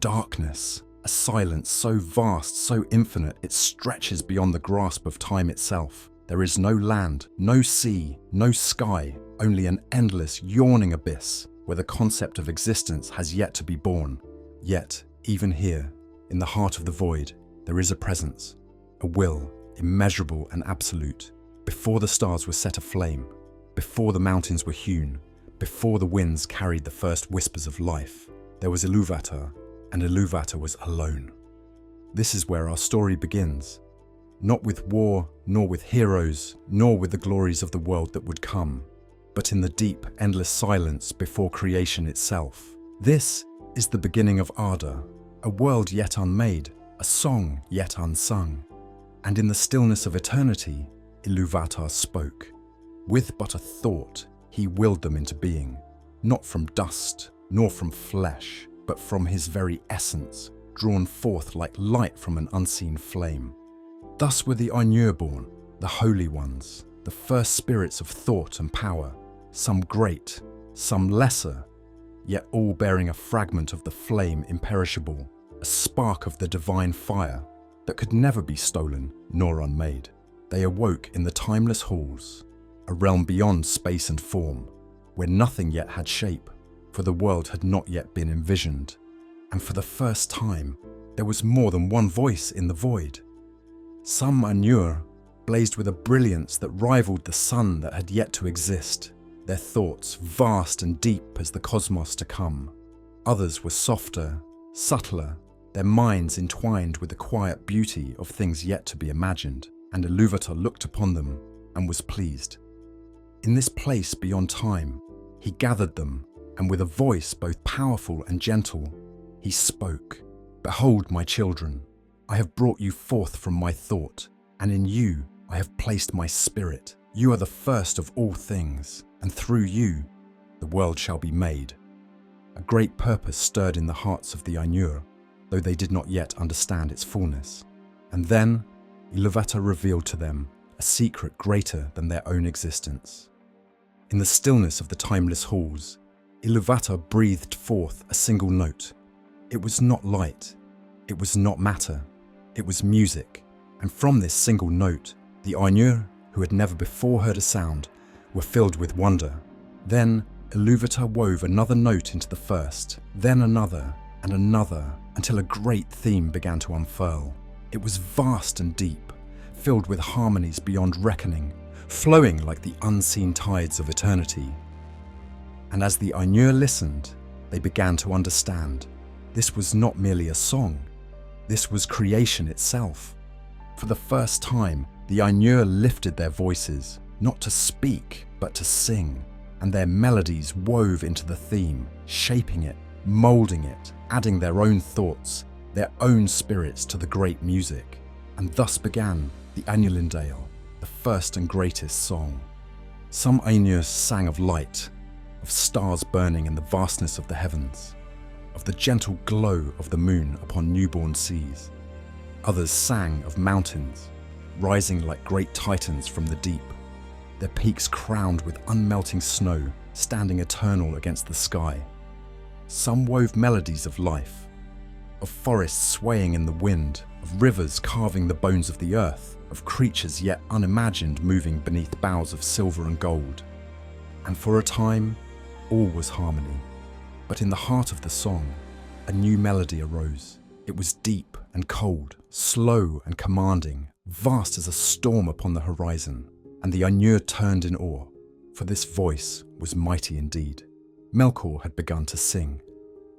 darkness, a silence so vast, so infinite, it stretches beyond the grasp of time itself. There is no land, no sea, no sky, only an endless, yawning abyss where the concept of existence has yet to be born. Yet, even here, in the heart of the void, there is a presence, a will, immeasurable and absolute. Before the stars were set aflame, before the mountains were hewn, before the winds carried the first whispers of life, there was Ilúvatar, and Ilúvatar was alone. This is where our story begins. Not with war, nor with heroes, nor with the glories of the world that would come, but in the deep, endless silence before creation itself. This is the beginning of Arda, a world yet unmade, a song yet unsung. And in the stillness of eternity, Ilúvatar spoke. With but a thought, he willed them into being, not from dust, nor from flesh, but from his very essence, drawn forth like light from an unseen flame. Thus were the Ainur born, the holy ones, the first spirits of thought and power, some great, some lesser, yet all bearing a fragment of the flame imperishable, a spark of the divine fire that could never be stolen nor unmade. They awoke in the timeless halls, a realm beyond space and form, where nothing yet had shape, for the world had not yet been envisioned. And for the first time, there was more than one voice in the void. Some Ainur blazed with a brilliance that rivaled the sun that had yet to exist, their thoughts vast and deep as the cosmos to come. Others were softer, subtler, their minds entwined with the quiet beauty of things yet to be imagined, and Ilúvatar looked upon them and was pleased. In this place beyond time, he gathered them, and with a voice both powerful and gentle, he spoke. "Behold, my children, I have brought you forth from my thought, and in you I have placed my spirit. You are the first of all things, and through you the world shall be made." A great purpose stirred in the hearts of the Ainur, though they did not yet understand its fullness. And then Ilúvatar revealed to them a secret greater than their own existence. In the stillness of the timeless halls, Ilúvatar breathed forth a single note. It was not light, it was not matter, it was music, and from this single note, the Ainur, who had never before heard a sound, were filled with wonder. Then Ilúvatar wove another note into the first, then another and another, until a great theme began to unfurl. It was vast and deep, filled with harmonies beyond reckoning, flowing like the unseen tides of eternity. And as the Ainur listened, they began to understand. This was not merely a song, this was creation itself. For the first time, the Ainur lifted their voices, not to speak, but to sing, and their melodies wove into the theme, shaping it, moulding it, adding their own thoughts, their own spirits to the great music. And thus began the Ainulindalë, the first and greatest song. Some Ainur sang of light, of stars burning in the vastness of the heavens, of the gentle glow of the moon upon newborn seas. Others sang of mountains, rising like great titans from the deep, their peaks crowned with unmelting snow, standing eternal against the sky. Some wove melodies of life, of forests swaying in the wind, of rivers carving the bones of the earth, of creatures yet unimagined moving beneath boughs of silver and gold. And for a time, all was harmony. But in the heart of the song, a new melody arose. It was deep and cold, slow and commanding, vast as a storm upon the horizon. And the Ainur turned in awe, for this voice was mighty indeed. Melkor had begun to sing.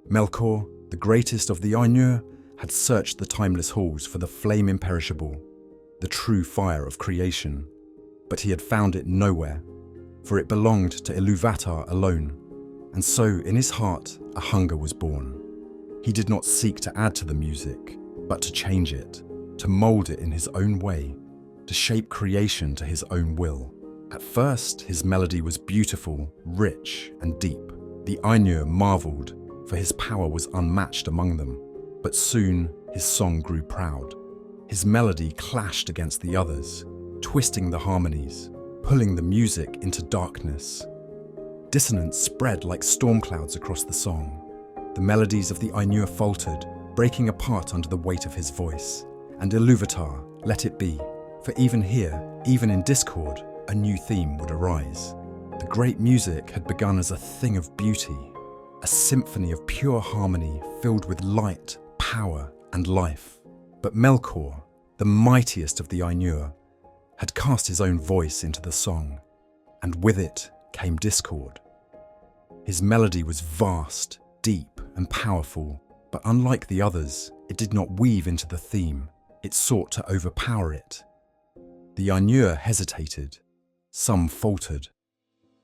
Melkor, the greatest of the Ainur, had searched the timeless halls for the flame imperishable, the true fire of creation. But he had found it nowhere, for it belonged to Ilúvatar alone. And so in his heart a hunger was born. He did not seek to add to the music, but to change it, to mould it in his own way, to shape creation to his own will. At first his melody was beautiful, rich and deep. The Ainur marvelled, for his power was unmatched among them. But soon his song grew proud. His melody clashed against the others, twisting the harmonies, pulling the music into darkness. Dissonance spread like storm clouds across the song. The melodies of the Ainur faltered, breaking apart under the weight of his voice. And Ilúvatar, let it be, for even here, even in discord, a new theme would arise. The great music had begun as a thing of beauty, a symphony of pure harmony filled with light, power, and life. But Melkor, the mightiest of the Ainur, had cast his own voice into the song, and with it came discord. His melody was vast, deep, and powerful, but unlike the others, it did not weave into the theme, it sought to overpower it. The Ainur hesitated, some faltered,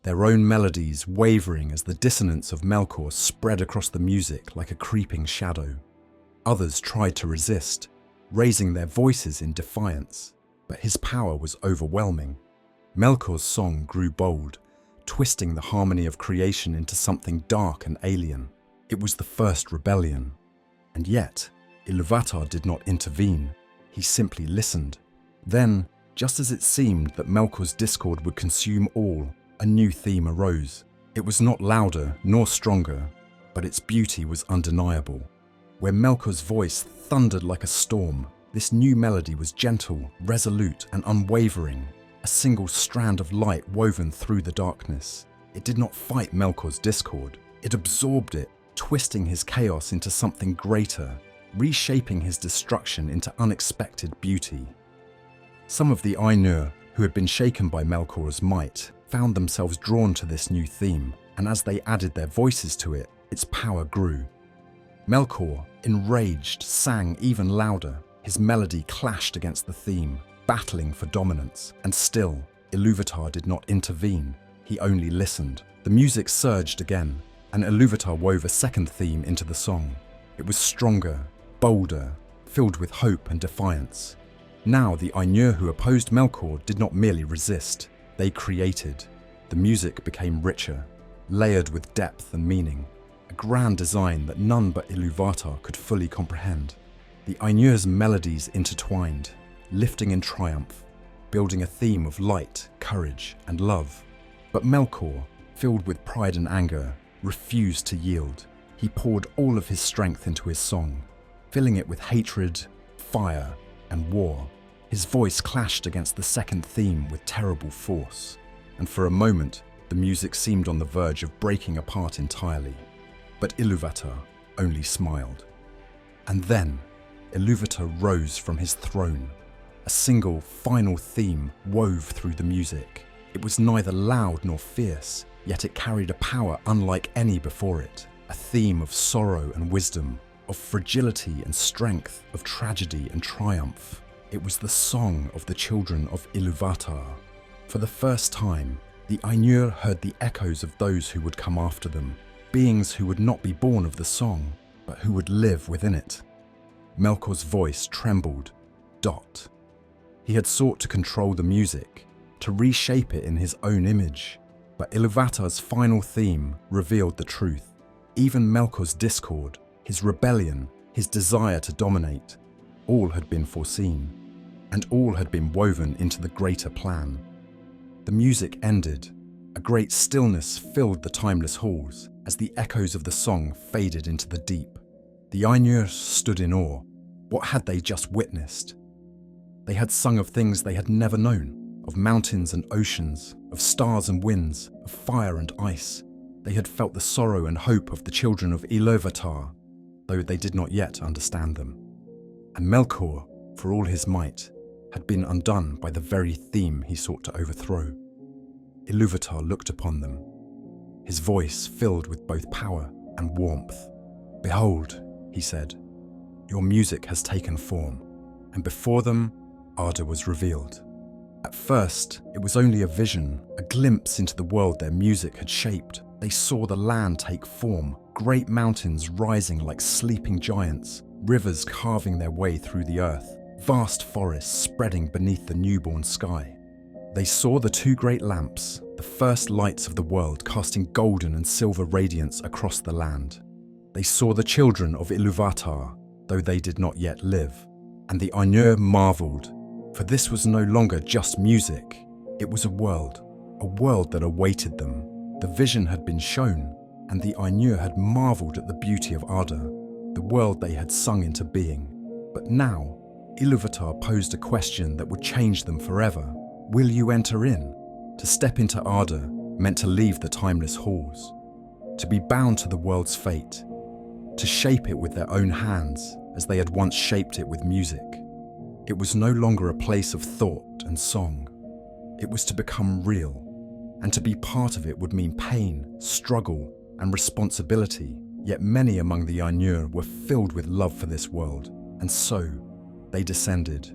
their own melodies wavering as the dissonance of Melkor spread across the music like a creeping shadow. Others tried to resist, raising their voices in defiance, but his power was overwhelming. Melkor's song grew bold, twisting the harmony of creation into something dark and alien. It was the first rebellion. And yet, Ilúvatar did not intervene. He simply listened. Then, just as it seemed that Melkor's discord would consume all, a new theme arose. It was not louder nor stronger, but its beauty was undeniable. Where Melkor's voice thundered like a storm, this new melody was gentle, resolute, and unwavering, a single strand of light woven through the darkness. It did not fight Melkor's discord. It absorbed it, twisting his chaos into something greater, reshaping his destruction into unexpected beauty. Some of the Ainur, who had been shaken by Melkor's might, found themselves drawn to this new theme, and as they added their voices to it, its power grew. Melkor, enraged, sang even louder. His melody clashed against the theme, battling for dominance, and still, Ilúvatar did not intervene. He only listened. The music surged again, and Ilúvatar wove a second theme into the song. It was stronger, bolder, filled with hope and defiance. Now the Ainur who opposed Melkor did not merely resist, they created. The music became richer, layered with depth and meaning, a grand design that none but Ilúvatar could fully comprehend. The Ainur's melodies intertwined, lifting in triumph, building a theme of light, courage, and love. But Melkor, filled with pride and anger, refused to yield. He poured all of his strength into his song, filling it with hatred, fire, and war. His voice clashed against the second theme with terrible force, and for a moment, the music seemed on the verge of breaking apart entirely. But Ilúvatar only smiled. And then, Ilúvatar rose from his throne. A single, final theme wove through the music. It was neither loud nor fierce, yet it carried a power unlike any before it. A theme of sorrow and wisdom, of fragility and strength, of tragedy and triumph. It was the song of the children of Ilúvatar. For the first time, the Ainur heard the echoes of those who would come after them, beings who would not be born of the song, but who would live within it. Melkor's voice trembled. Dot. He had sought to control the music, to reshape it in his own image, but Ilúvatar's final theme revealed the truth. Even Melkor's discord, his rebellion, his desire to dominate, all had been foreseen, and all had been woven into the greater plan. The music ended. A great stillness filled the timeless halls as the echoes of the song faded into the deep. The Ainur stood in awe. What had they just witnessed? They had sung of things they had never known, of mountains and oceans, of stars and winds, of fire and ice. They had felt the sorrow and hope of the children of Ilúvatar, though they did not yet understand them. And Melkor, for all his might, had been undone by the very theme he sought to overthrow. Ilúvatar looked upon them, his voice filled with both power and warmth. "Behold," he said, "your music has taken form." And before them, Arda was revealed. At first, it was only a vision, a glimpse into the world their music had shaped. They saw the land take form, great mountains rising like sleeping giants, rivers carving their way through the earth, vast forests spreading beneath the newborn sky. They saw the two great lamps, the first lights of the world casting golden and silver radiance across the land. They saw the children of Ilúvatar, though they did not yet live. And the Ainur marveled, for this was no longer just music. It was a world that awaited them. The vision had been shown, and the Ainur had marvelled at the beauty of Arda, the world they had sung into being. But now, Ilúvatar posed a question that would change them forever. Will you enter in? To step into Arda meant to leave the timeless halls, to be bound to the world's fate, to shape it with their own hands as they had once shaped it with music. It was no longer a place of thought and song. It was to become real, and to be part of it would mean pain, struggle, and responsibility. Yet many among the Ainur were filled with love for this world, and so they descended.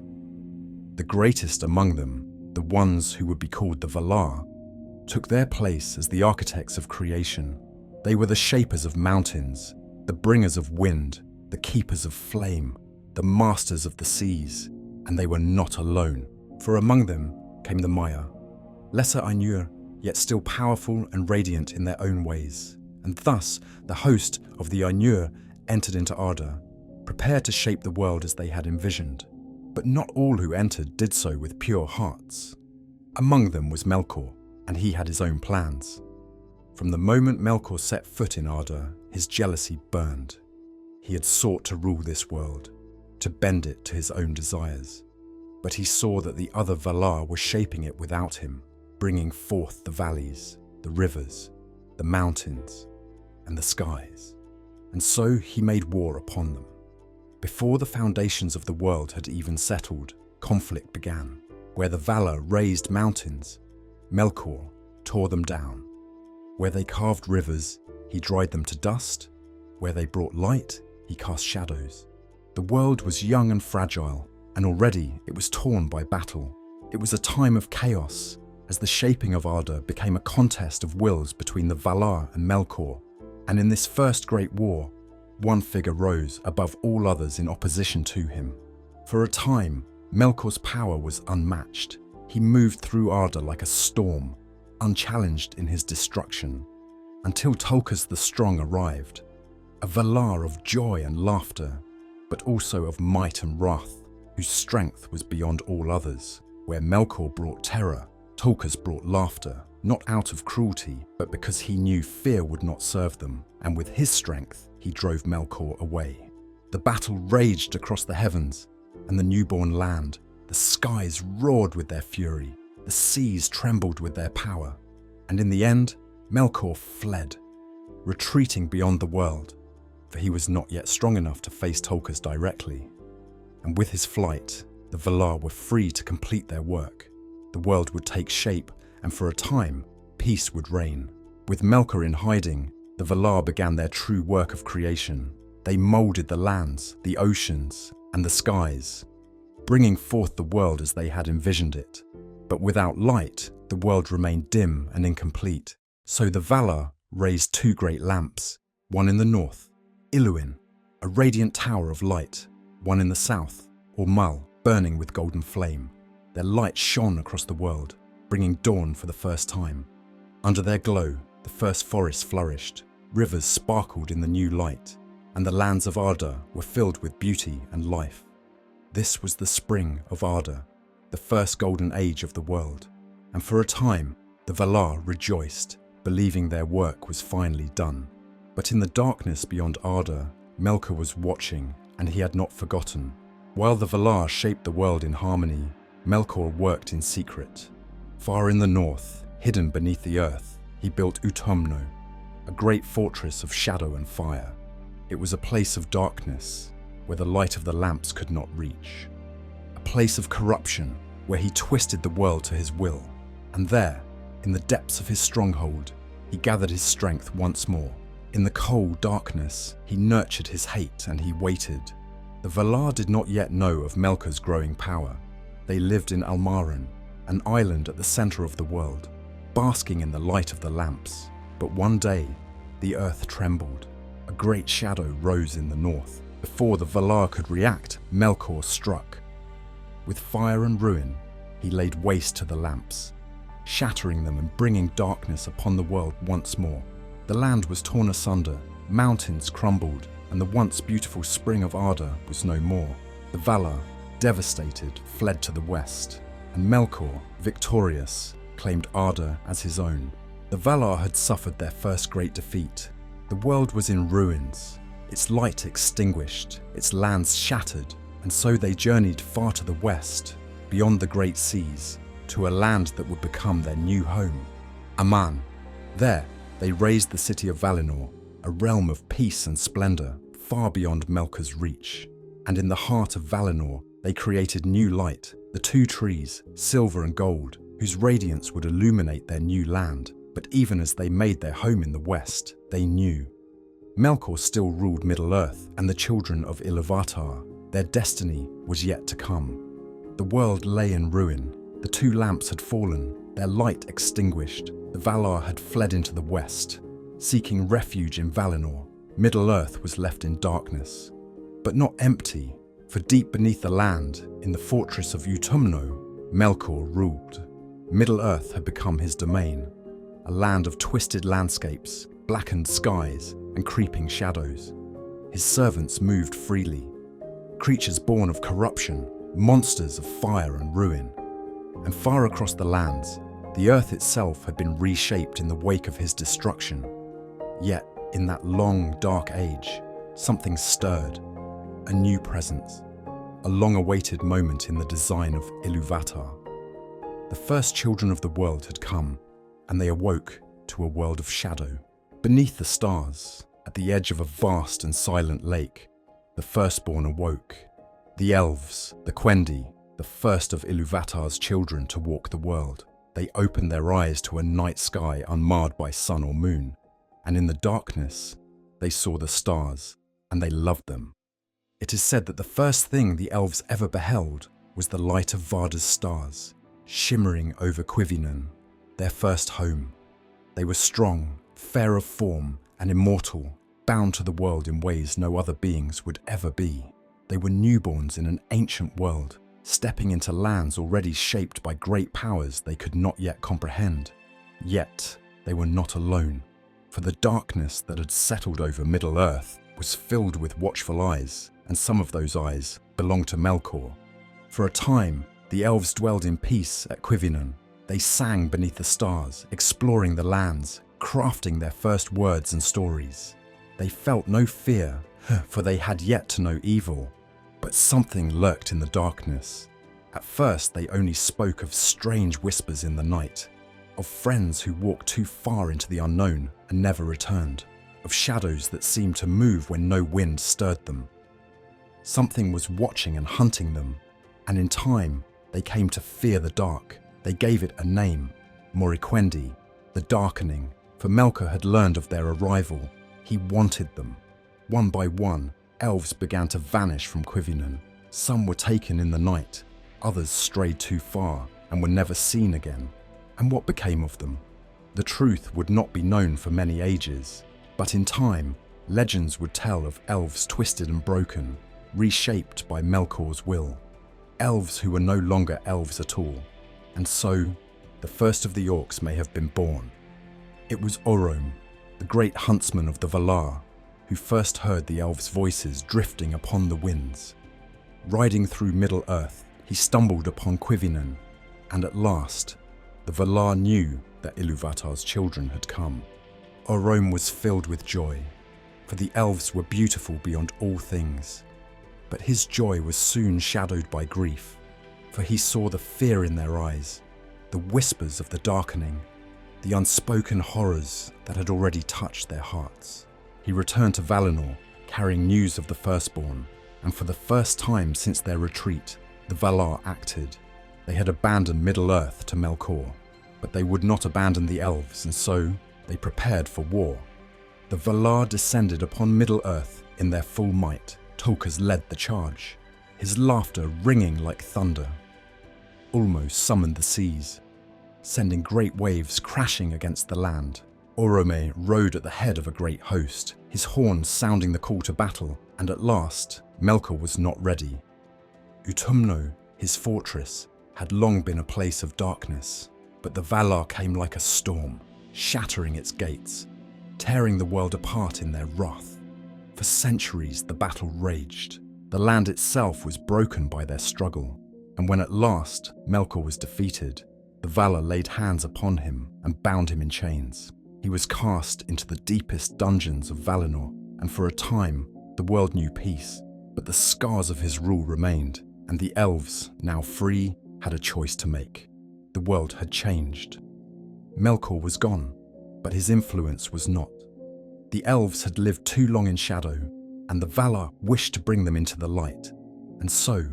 The greatest among them, the ones who would be called the the.lore, took their place as the architects of creation. They were the shapers of mountains, the bringers of wind, the keepers of flame, the masters of the seas, and they were not alone, for among them came the Maya, lesser Ainur, yet still powerful and radiant in their own ways. And thus the host of the Ainur entered into Arda, prepared to shape the world as they had envisioned. But not all who entered did so with pure hearts. Among them was Melkor, and he had his own plans. From the moment Melkor set foot in Arda, his jealousy burned. He had sought to rule this world, to bend it to his own desires. But he saw that the other the.lore were shaping it without him, bringing forth the valleys, the rivers, the mountains, and the skies. And so he made war upon them. Before the foundations of the world had even settled, conflict began. Where the the.lore raised mountains, Melkor tore them down. Where they carved rivers, he dried them to dust. Where they brought light, he cast shadows. The world was young and fragile, and already it was torn by battle. It was a time of chaos, as the shaping of Arda became a contest of wills between the the.lore and Melkor. And in this first great war, one figure rose above all others in opposition to him. For a time, Melkor's power was unmatched. He moved through Arda like a storm, unchallenged in his destruction, until Tolkien the Strong arrived, a the.lore of joy and laughter, but also of might and wrath, whose strength was beyond all others. Where Melkor brought terror, Tolkien brought laughter, not out of cruelty, but because he knew fear would not serve them, and with his strength, he drove Melkor away. The battle raged across the heavens and the newborn land. The skies roared with their fury, the seas trembled with their power, and in the end, Melkor fled, retreating beyond the world, for he was not yet strong enough to face Tolkien directly. And with his flight, the the.lore were free to complete their work. The world would take shape, and for a time, peace would reign. With Melkor in hiding, the the.lore began their true work of creation. They moulded the lands, the oceans, and the skies, bringing forth the world as they had envisioned it. But without light, the world remained dim and incomplete. So the the.lore raised two great lamps, one in the north, Ilúin, a radiant tower of light, one in the south, Mul, burning with golden flame. Their light shone across the world, bringing dawn for the first time. Under their glow, the first forests flourished, rivers sparkled in the new light, and the lands of Arda were filled with beauty and life. This was the spring of Arda, the first golden age of the world, and for a time, the the.lore rejoiced, believing their work was finally done. But in the darkness beyond Arda, Melkor was watching, and he had not forgotten. While the the.lore shaped the world in harmony, Melkor worked in secret. Far in the north, hidden beneath the earth, he built Utumno, a great fortress of shadow and fire. It was a place of darkness, where the light of the lamps could not reach. A place of corruption, where he twisted the world to his will. And there, in the depths of his stronghold, he gathered his strength once more. In the cold darkness, he nurtured his hate and he waited. The the.lore did not yet know of Melkor's growing power. They lived in Almaran, an island at the center of the world, basking in the light of the lamps. But one day, the earth trembled. A great shadow rose in the north. Before the the.lore could react, Melkor struck. With fire and ruin, he laid waste to the lamps, shattering them and bringing darkness upon the world once more. The land was torn asunder, mountains crumbled, and the once beautiful spring of Arda was no more. The the.lore, devastated, fled to the west, and Melkor, victorious, claimed Arda as his own. The the.lore had suffered their first great defeat, The world was in ruins, its light extinguished, its lands shattered, and so they journeyed far to the west, beyond the great seas, to a land that would become their new home, Aman. There, they raised the city of Valinor, a realm of peace and splendor, far beyond Melkor's reach. And in the heart of Valinor, they created new light, the two trees, silver and gold, whose radiance would illuminate their new land. But even as they made their home in the west, they knew Melkor still ruled Middle-earth and the children of Ilúvatar. Their destiny was yet to come. The world lay in ruin. The two lamps had fallen, their light extinguished. The Valar had fled into the west. Seeking refuge in Valinor, Middle-earth was left in darkness. But not empty, for deep beneath the land, in the fortress of Utumno, Melkor ruled. Middle-earth had become his domain, a land of twisted landscapes, blackened skies, and creeping shadows. His servants moved freely, creatures born of corruption, monsters of fire and ruin. And far across the lands, the earth itself had been reshaped in the wake of his destruction. Yet, in that long, dark age, something stirred, a new presence, a long-awaited moment in the design of Ilúvatar. The first children of the world had come, and they awoke to a world of shadow. Beneath the stars, at the edge of a vast and silent lake, the firstborn awoke. The Elves, the Quendi, the first of Ilúvatar's children to walk the world. They opened their eyes to a night sky unmarred by sun or moon, and in the darkness, they saw the stars, and they loved them. It is said that the first thing the Elves ever beheld was the light of Varda's stars, shimmering over Cuivinan, their first home. They were strong, fair of form, and immortal, bound to the world in ways no other beings would ever be. They were newborns in an ancient world, stepping into lands already shaped by great powers they could not yet comprehend. Yet, they were not alone, for the darkness that had settled over Middle-earth was filled with watchful eyes, and some of those eyes belonged to Melkor. For a time, the Elves dwelled in peace at Cuivinan. They sang beneath the stars, exploring the lands, crafting their first words and stories. They felt no fear, for they had yet to know evil. But something lurked in the darkness. At first, they only spoke of strange whispers in the night, of friends who walked too far into the unknown and never returned, of shadows that seemed to move when no wind stirred them. Something was watching and hunting them, and in time, they came to fear the dark. They gave it a name, Moriquendi, the Darkening, for Melkor had learned of their arrival. He wanted them. One by one, elves began to vanish from Cuivinan. Some were taken in the night, others strayed too far and were never seen again. And what became of them? The truth would not be known for many ages, but in time, legends would tell of elves twisted and broken, reshaped by Melkor's will. Elves who were no longer elves at all. And so, the first of the orcs may have been born. It was Orome, the great huntsman of the Valar, who first heard the elves' voices drifting upon the winds. Riding through Middle-earth, he stumbled upon Cuivinan, and at last, the Valar knew that Ilúvatar's children had come. Orome was filled with joy, for the elves were beautiful beyond all things. But his joy was soon shadowed by grief, for he saw the fear in their eyes, the whispers of the darkening, the unspoken horrors that had already touched their hearts. He returned to Valinor, carrying news of the firstborn, and for the first time since their retreat, the Valar acted. They had abandoned Middle-earth to Melkor, but they would not abandon the elves, and so they prepared for war. The Valar descended upon Middle-earth in their full might. Tulkas led the charge, his laughter ringing like thunder. Ulmo summoned the seas, sending great waves crashing against the land. Orome rode at the head of a great host, his horns sounding the call to battle, and at last, Melkor was not ready. Utumno, his fortress, had long been a place of darkness, but the Valar came like a storm, shattering its gates, tearing the world apart in their wrath. For centuries the battle raged. The land itself was broken by their struggle, and when at last Melkor was defeated, the Valar laid hands upon him and bound him in chains. He was cast into the deepest dungeons of Valinor, and for a time, the world knew peace. But the scars of his rule remained, and the elves, now free, had a choice to make. The world had changed. Melkor was gone, but his influence was not. The elves had lived too long in shadow, and the Valar wished to bring them into the light. And so,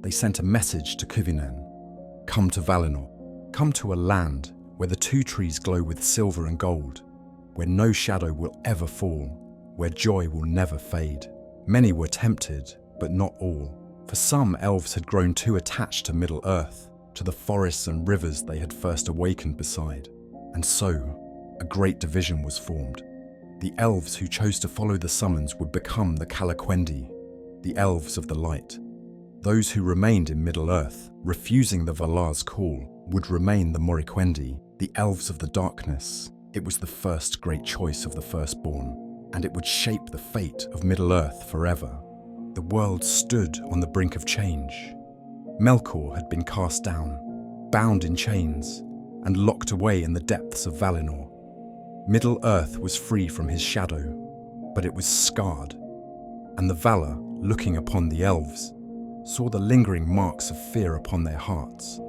they sent a message to Cuivinen. Come to Valinor. Come to a land where the two trees glow with silver and gold, where no shadow will ever fall, where joy will never fade. Many were tempted, but not all. For some, elves had grown too attached to Middle-earth, to the forests and rivers they had first awakened beside. And so, a great division was formed. The elves who chose to follow the summons would become the Calaquendi, the elves of the light. Those who remained in Middle-earth, refusing the Valar's call, would remain the Moriquendi, the elves of the darkness. It was the first great choice of the firstborn, and it would shape the fate of Middle-earth forever. The world stood on the brink of change. Melkor had been cast down, bound in chains, and locked away in the depths of Valinor. Middle-earth was free from his shadow, but it was scarred, and the Valar, looking upon the elves, saw the lingering marks of fear upon their hearts.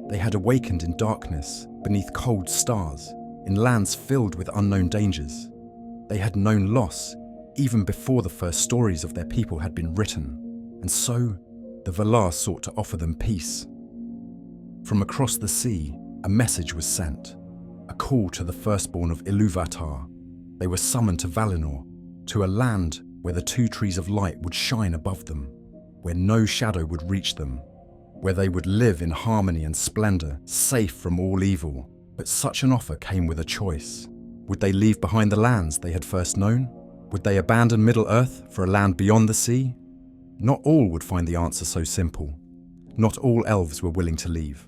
They had awakened in darkness, beneath cold stars, in lands filled with unknown dangers. They had known loss even before the first stories of their people had been written, and so the Valar sought to offer them peace. From across the sea, a message was sent, a call to the firstborn of Ilúvatar. They were summoned to Valinor, to a land where the two trees of light would shine above them, where no shadow would reach them, where they would live in harmony and splendor, safe from all evil. But such an offer came with a choice. Would they leave behind the lands they had first known? Would they abandon Middle-earth for a land beyond the sea? Not all would find the answer so simple. Not all elves were willing to leave.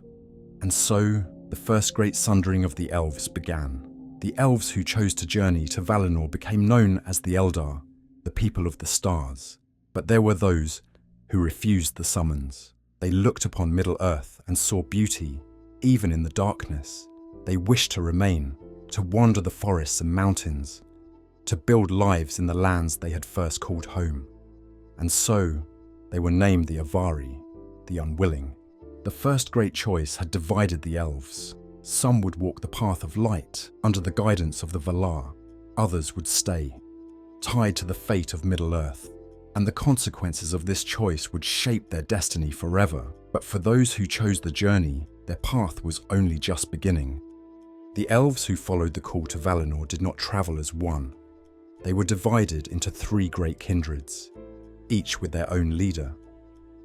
And so, the first great sundering of the elves began. The elves who chose to journey to Valinor became known as the Eldar, the people of the stars. But there were those who refused the summons. They looked upon Middle-earth and saw beauty, even in the darkness. They wished to remain, to wander the forests and mountains, to build lives in the lands they had first called home. And so, they were named the Avari, the unwilling. The first great choice had divided the elves. Some would walk the path of light under the guidance of the Valar. Others would stay, tied to the fate of Middle-earth. And the consequences of this choice would shape their destiny forever. But for those who chose the journey, their path was only just beginning. The elves who followed the call to Valinor did not travel as one. They were divided into three great kindreds, each with their own leader.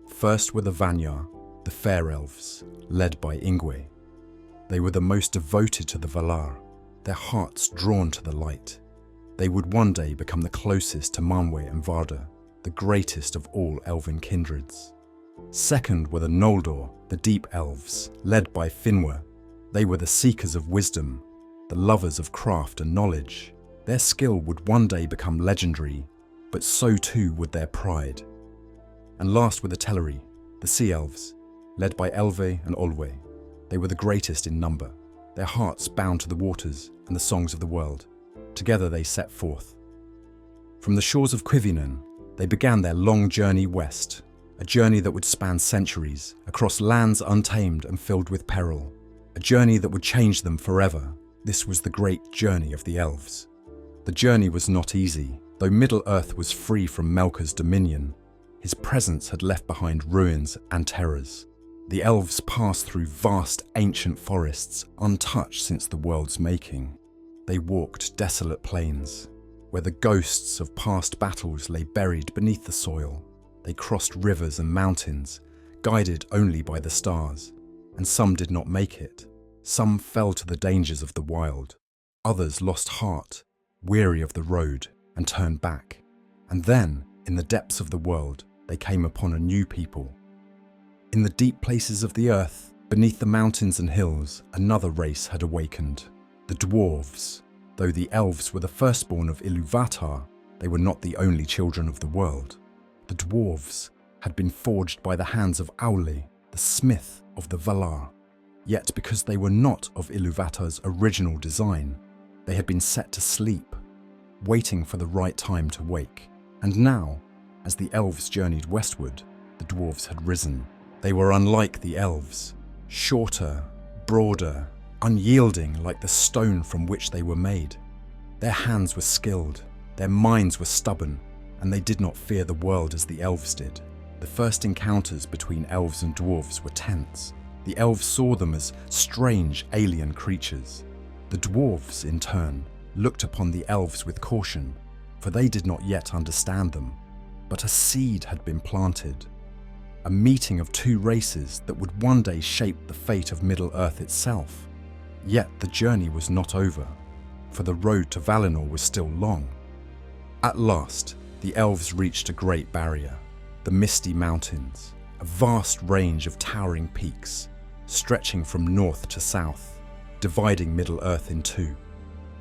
First were the Vanyar, the fair elves, led by Ingwe. They were the most devoted to the Valar, their hearts drawn to the light. They would one day become the closest to Manwë and Varda, the greatest of all elven kindreds. Second were the Noldor, the deep elves, led by Finwë. They were the seekers of wisdom, the lovers of craft and knowledge. Their skill would one day become legendary, but so too would their pride. And last were the Teleri, the sea elves, led by Elve and Olwe. They were the greatest in number, their hearts bound to the waters and the songs of the world. Together they set forth. From the shores of Cuivinen, they began their long journey west, a journey that would span centuries, across lands untamed and filled with peril, a journey that would change them forever. This was the great journey of the elves. The journey was not easy. Though Middle-earth was free from Melkor's dominion, his presence had left behind ruins and terrors. The elves passed through vast ancient forests, untouched since the world's making. They walked desolate plains, where the ghosts of past battles lay buried beneath the soil. They crossed rivers and mountains, guided only by the stars. And some did not make it. Some fell to the dangers of the wild. Others lost heart, weary of the road, and turned back. And then, in the depths of the world, they came upon a new people. In the deep places of the earth, beneath the mountains and hills, another race had awakened. The dwarves. Though the elves were the firstborn of Ilúvatar, they were not the only children of the world. The dwarves had been forged by the hands of Aule, the smith of the Valar. Yet because they were not of Ilúvatar's original design, They had been set to sleep, waiting for the right time to wake. And now, as the elves journeyed westward, the dwarves had risen. They were unlike the elves, shorter, broader, unyielding like the stone from which they were made. Their hands were skilled, their minds were stubborn, and they did not fear the world as the elves did. The first encounters between elves and dwarves were tense. The elves saw them as strange alien creatures. The dwarves, in turn, looked upon the elves with caution, for they did not yet understand them. But a seed had been planted, a meeting of two races that would one day shape the fate of Middle-earth itself. Yet the journey was not over, for the road to Valinor was still long. At last, the elves reached a great barrier, the Misty Mountains, a vast range of towering peaks, stretching from north to south, dividing Middle-earth in two.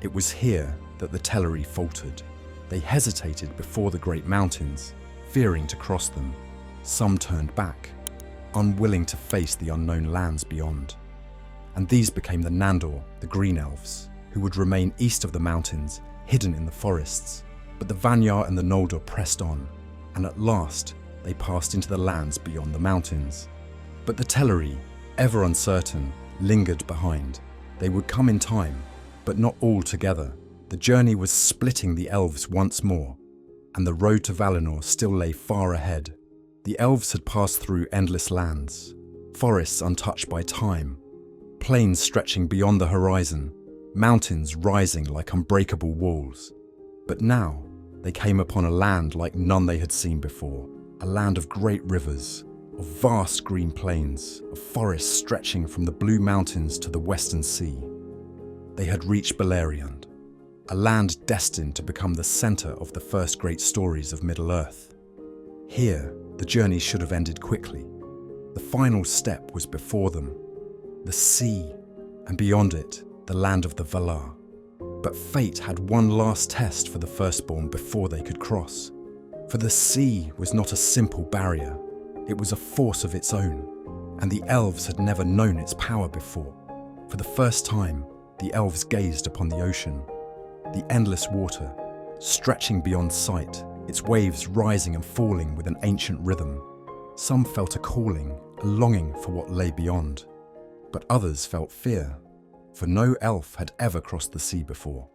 It was here that the Teleri faltered. They hesitated before the great mountains, fearing to cross them. Some turned back, unwilling to face the unknown lands beyond. And these became the Nandor, the Green Elves, who would remain east of the mountains, hidden in the forests. But the Vanyar and the Noldor pressed on, and at last they passed into the lands beyond the mountains. But the Teleri, ever uncertain, lingered behind. They would come in time, but not all together. The journey was splitting the elves once more, and the road to Valinor still lay far ahead. The elves had passed through endless lands, forests untouched by time, plains stretching beyond the horizon, mountains rising like unbreakable walls. But now they came upon a land like none they had seen before, a land of great rivers, of vast green plains, of forests stretching from the blue mountains to the western sea. They had reached Beleriand, a land destined to become the centre of the first great stories of Middle-earth. Here, the journey should have ended quickly. The final step was before them, the sea, and beyond it, the land of the Valar. But fate had one last test for the firstborn before they could cross. For the sea was not a simple barrier, it was a force of its own, and the elves had never known its power before. For the first time, the elves gazed upon the ocean, the endless water, stretching beyond sight, its waves rising and falling with an ancient rhythm. Some felt a calling, a longing for what lay beyond, but others felt fear, for no elf had ever crossed the sea before.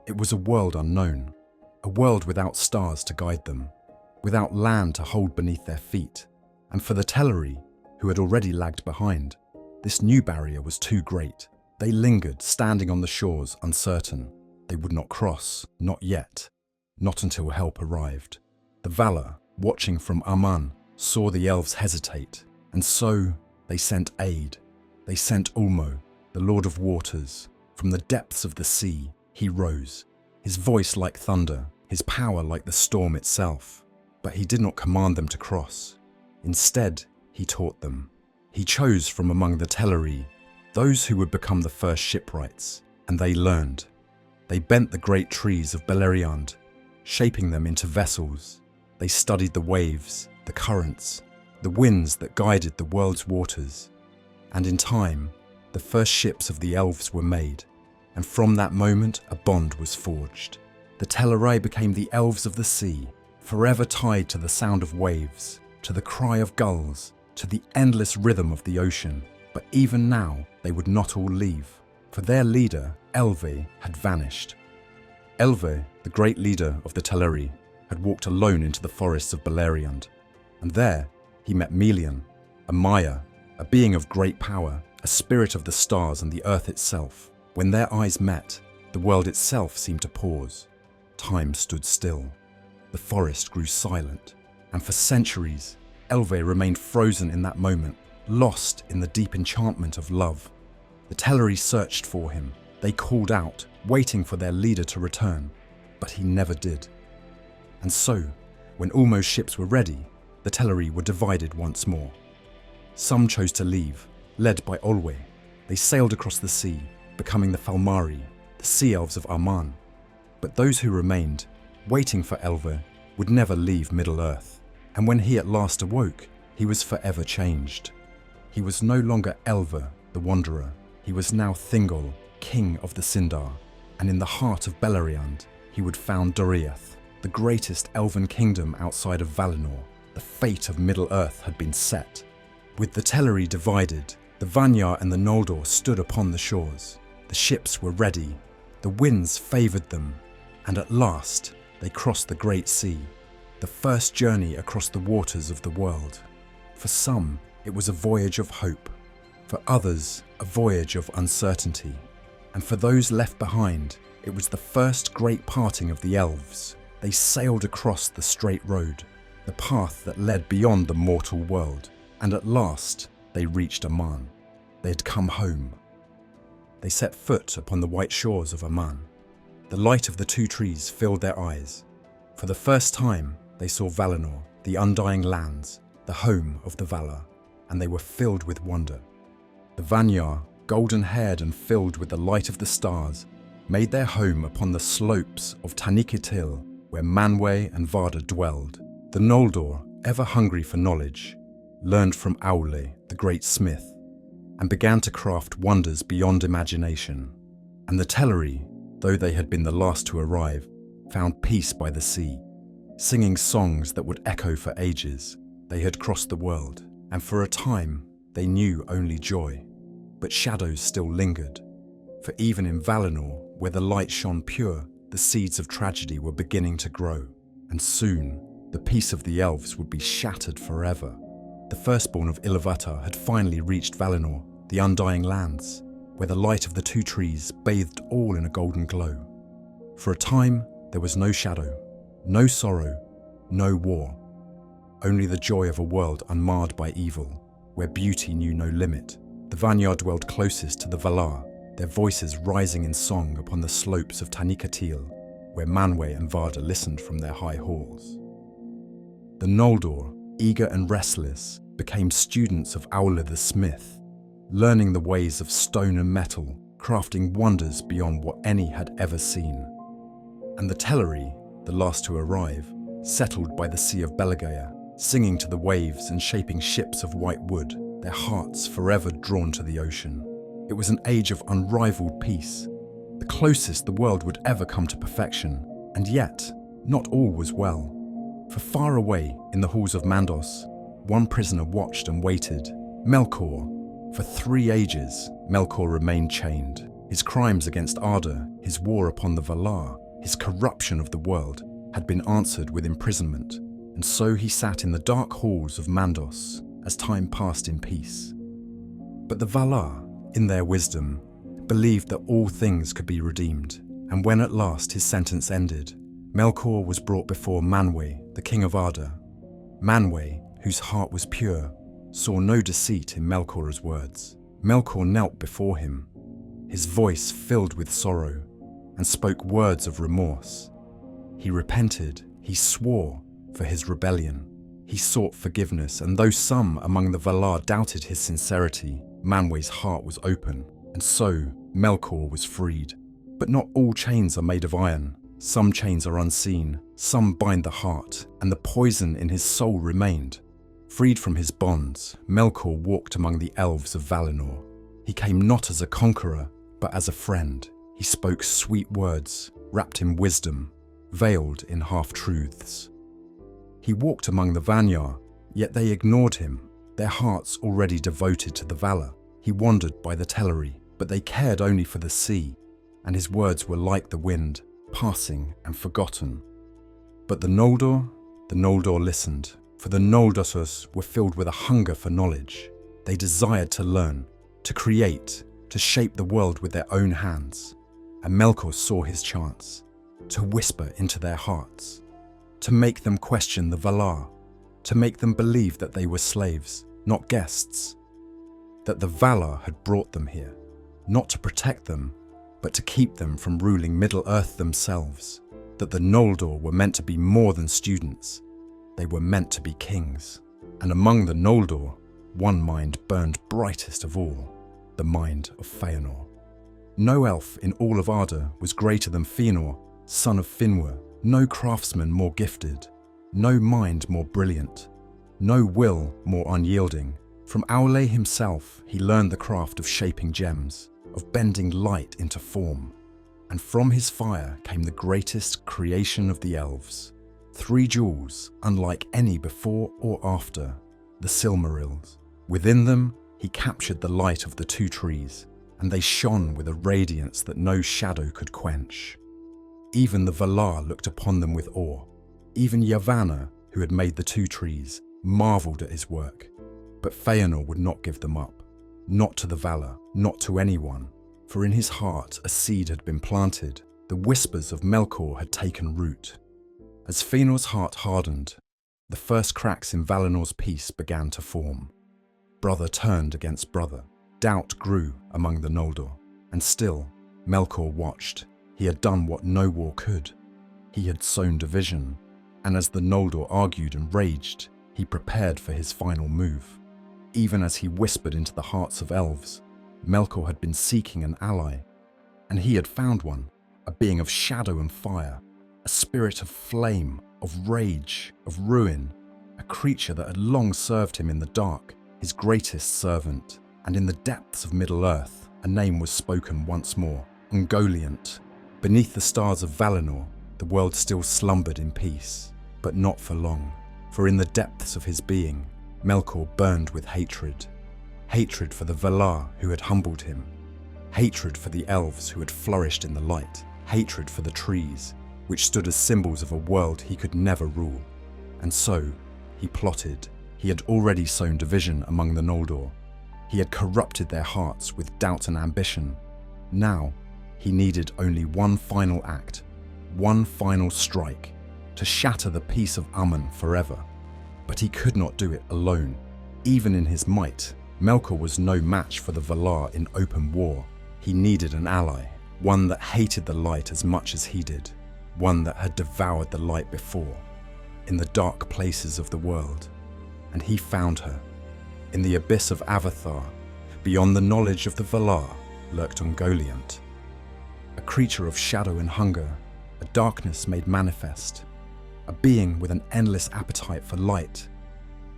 It was a world unknown, a world without stars to guide them, without land to hold beneath their feet, and for the Teleri, who had already lagged behind, this new barrier was too great. They lingered, standing on the shores, uncertain. They would not cross, not yet, not until help arrived. The Valar, watching from Aman, saw the elves hesitate, and so they sent aid. They sent Ulmo, the Lord of Waters. From the depths of the sea, he rose, his voice like thunder, his power like the storm itself. But he did not command them to cross. Instead, he taught them. He chose from among the Teleri those who would become the first shipwrights, and they learned. They bent the great trees of Beleriand, shaping them into vessels. They studied the waves, the currents, the winds that guided the world's waters. And in time, the first ships of the elves were made, and from that moment a bond was forged. The Teleri became the elves of the sea, forever tied to the sound of waves, to the cry of gulls, to the endless rhythm of the ocean. But even now, they would not all leave, for their leader, Elve, had vanished. Elve, the great leader of the Teleri, had walked alone into the forests of Beleriand, and there he met Melian, a Maya, a being of great power, a spirit of the stars and the earth itself. When their eyes met, the world itself seemed to pause. Time stood still. The forest grew silent, and for centuries, Elve remained frozen in that moment, lost in the deep enchantment of love. The Teleri searched for him. They called out, waiting for their leader to return, but he never did. And so, when Ulmo's ships were ready, the Teleri were divided once more. Some chose to leave, led by Olwe. They sailed across the sea, becoming the Falmari, the Sea Elves of Aman. But those who remained, waiting for Elve, would never leave Middle-earth. And when he at last awoke, he was forever changed. He was no longer Elve, the Wanderer. He was now Thingol, king of the Sindar, and in the heart of Beleriand, he would found Doriath, the greatest elven kingdom outside of Valinor. The fate of Middle-earth had been set. With the Teleri divided, the Vanyar and the Noldor stood upon the shores. The ships were ready, the winds favoured them, and at last they crossed the Great Sea, the first journey across the waters of the world. For some, it was a voyage of hope. For others, a voyage of uncertainty. And for those left behind, it was the first great parting of the Elves. They sailed across the straight road, the path that led beyond the mortal world, and at last they reached Aman. They had come home. They set foot upon the white shores of Aman. The light of the two trees filled their eyes. For the first time, they saw Valinor, the undying lands, the home of the Valar, and they were filled with wonder. The Vanyar, golden-haired and filled with the light of the stars, made their home upon the slopes of Tanikitil, where Manwë and Varda dwelled. The Noldor, ever hungry for knowledge, learned from Aule, the great smith, and began to craft wonders beyond imagination. And the Teleri, though they had been the last to arrive, found peace by the sea, singing songs that would echo for ages. They had crossed the world, and for a time they knew only joy. But shadows still lingered, for even in Valinor, where the light shone pure, the seeds of tragedy were beginning to grow, and soon the peace of the Elves would be shattered forever. The firstborn of Ilúvatar had finally reached Valinor, the undying lands, where the light of the two trees bathed all in a golden glow. For a time, there was no shadow, no sorrow, no war, only the joy of a world unmarred by evil, where beauty knew no limit. The Vanyar dwelled closest to the Valar, their voices rising in song upon the slopes of Tanikitil, where Manwë and Varda listened from their high halls. The Noldor, eager and restless, became students of Aule the smith, learning the ways of stone and metal, crafting wonders beyond what any had ever seen. And the Teleri, the last to arrive, settled by the Sea of Belegaya, singing to the waves and shaping ships of white wood, their hearts forever drawn to the ocean. It was an age of unrivaled peace, the closest the world would ever come to perfection, and yet, not all was well. For far away, in the halls of Mandos, one prisoner watched and waited, Melkor. For 3 ages, Melkor remained chained. His crimes against Arda, his war upon the Valar, his corruption of the world, had been answered with imprisonment, and so he sat in the dark halls of Mandos as time passed in peace. But the Valar, in their wisdom, believed that all things could be redeemed, and when at last his sentence ended, Melkor was brought before Manwë, the king of Arda. Manwë, whose heart was pure, saw no deceit in Melkor's words. Melkor knelt before him, his voice filled with sorrow, and spoke words of remorse. He repented, he swore for his rebellion. He sought forgiveness, and though some among the Valar doubted his sincerity, Manwë's heart was open, and so Melkor was freed. But not all chains are made of iron. Some chains are unseen, some bind the heart, and the poison in his soul remained. Freed from his bonds, Melkor walked among the Elves of Valinor. He came not as a conqueror, but as a friend. He spoke sweet words, wrapped in wisdom, veiled in half-truths. He walked among the Vanyar, yet they ignored him, their hearts already devoted to the Valar. He wandered by the Teleri, but they cared only for the sea, and his words were like the wind, passing and forgotten. But the Noldor listened, for the Noldosers were filled with a hunger for knowledge. They desired to learn, to create, to shape the world with their own hands. And Melkor saw his chance, to whisper into their hearts, to make them question the Valar, to make them believe that they were slaves, not guests, that the Valar had brought them here, not to protect them, but to keep them from ruling Middle-earth themselves, that the Noldor were meant to be more than students, they were meant to be kings. And among the Noldor, one mind burned brightest of all, the mind of Fëanor. No elf in all of Arda was greater than Fëanor, son of Finwë, no craftsman more gifted, no mind more brilliant, no will more unyielding. From Aule himself he learned the craft of shaping gems, of bending light into form. and from his fire came the greatest creation of the Elves. 3 jewels, unlike any before or after, the Silmarils. Within them, he captured the light of the 2 trees, and they shone with a radiance that no shadow could quench. Even the Valar looked upon them with awe. Even Yavanna, who had made the 2 trees, marvelled at his work. But Fëanor would not give them up, not to the Valar, not to anyone, for in his heart a seed had been planted. The whispers of Melkor had taken root. As Fëanor's heart hardened, the first cracks in Valinor's peace began to form. Brother turned against brother. Doubt grew among the Noldor, and still Melkor watched. He had done what no war could. He had sown division, and as the Noldor argued and raged, he prepared for his final move. Even as he whispered into the hearts of elves, Melkor had been seeking an ally, and he had found one, a being of shadow and fire, a spirit of flame, of rage, of ruin, a creature that had long served him in the dark, his greatest servant. And in the depths of Middle-earth, a name was spoken once more, Ungoliant. Beneath the stars of Valinor, the world still slumbered in peace, but not for long, for in the depths of his being, Melkor burned with hatred. Hatred for the Valar who had humbled him, hatred for the elves who had flourished in the light, hatred for the trees, which stood as symbols of a world he could never rule. And so, he plotted. He had already sown division among the Noldor. He had corrupted their hearts with doubt and ambition. Now, he needed only one final act, one final strike, to shatter the peace of Aman forever. But he could not do it alone. Even in his might, Melkor was no match for the Valar in open war. He needed an ally, one that hated the light as much as he did, one that had devoured the light before, in the dark places of the world. And he found her. In the abyss of Avathar, beyond the knowledge of the Valar, lurked Ungoliant, a creature of shadow and hunger, a darkness made manifest, a being with an endless appetite for light,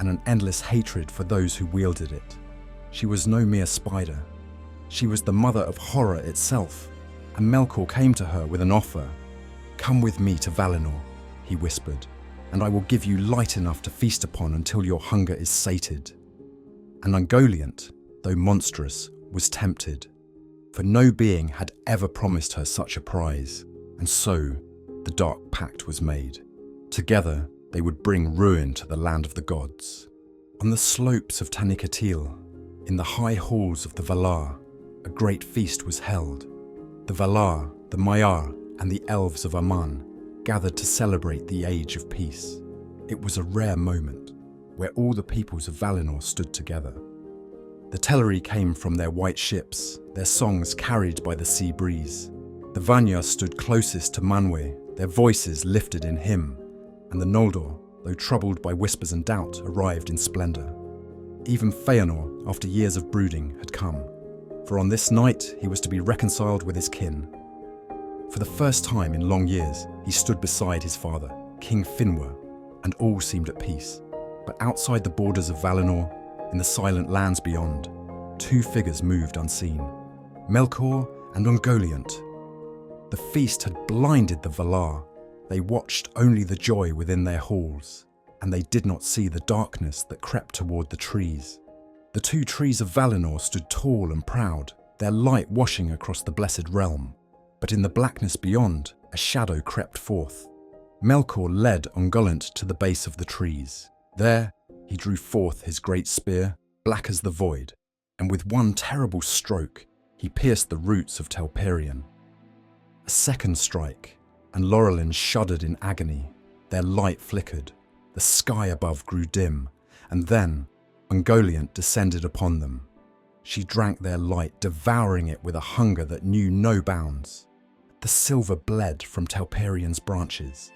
and an endless hatred for those who wielded it. She was no mere spider. She was the mother of horror itself, and Melkor came to her with an offer. "Come with me to Valinor," he whispered, "and I will give you light enough to feast upon until your hunger is sated." And Ungoliant, though monstrous, was tempted, for no being had ever promised her such a prize, and so the Dark Pact was made. Together they would bring ruin to the land of the gods. On the slopes of Tanicatil, in the high halls of the Valar, a great feast was held. The Valar, the Maiar, and the Elves of Aman gathered to celebrate the Age of Peace. It was a rare moment, where all the peoples of Valinor stood together. The Teleri came from their white ships, their songs carried by the sea breeze. The Vanya stood closest to Manwë, their voices lifted in hymn, and the Noldor, though troubled by whispers and doubt, arrived in splendour. Even Fëanor, after years of brooding, had come, for on this night he was to be reconciled with his kin. For the first time in long years, he stood beside his father, King Finwë, and all seemed at peace. But outside the borders of Valinor, in the silent lands beyond, 2 figures moved unseen, Melkor and Ungoliant. The feast had blinded the Valar. They watched only the joy within their halls, and they did not see the darkness that crept toward the trees. The 2 trees of Valinor stood tall and proud, their light washing across the blessed realm. But in the blackness beyond, a shadow crept forth. Melkor led Ungoliant to the base of the trees. There, he drew forth his great spear, black as the void, and with one terrible stroke, he pierced the roots of Telperion. A second strike, and Lorelin shuddered in agony. Their light flickered, the sky above grew dim, and then Ungoliant descended upon them. She drank their light, devouring it with a hunger that knew no bounds. The silver bled from Telperion's branches.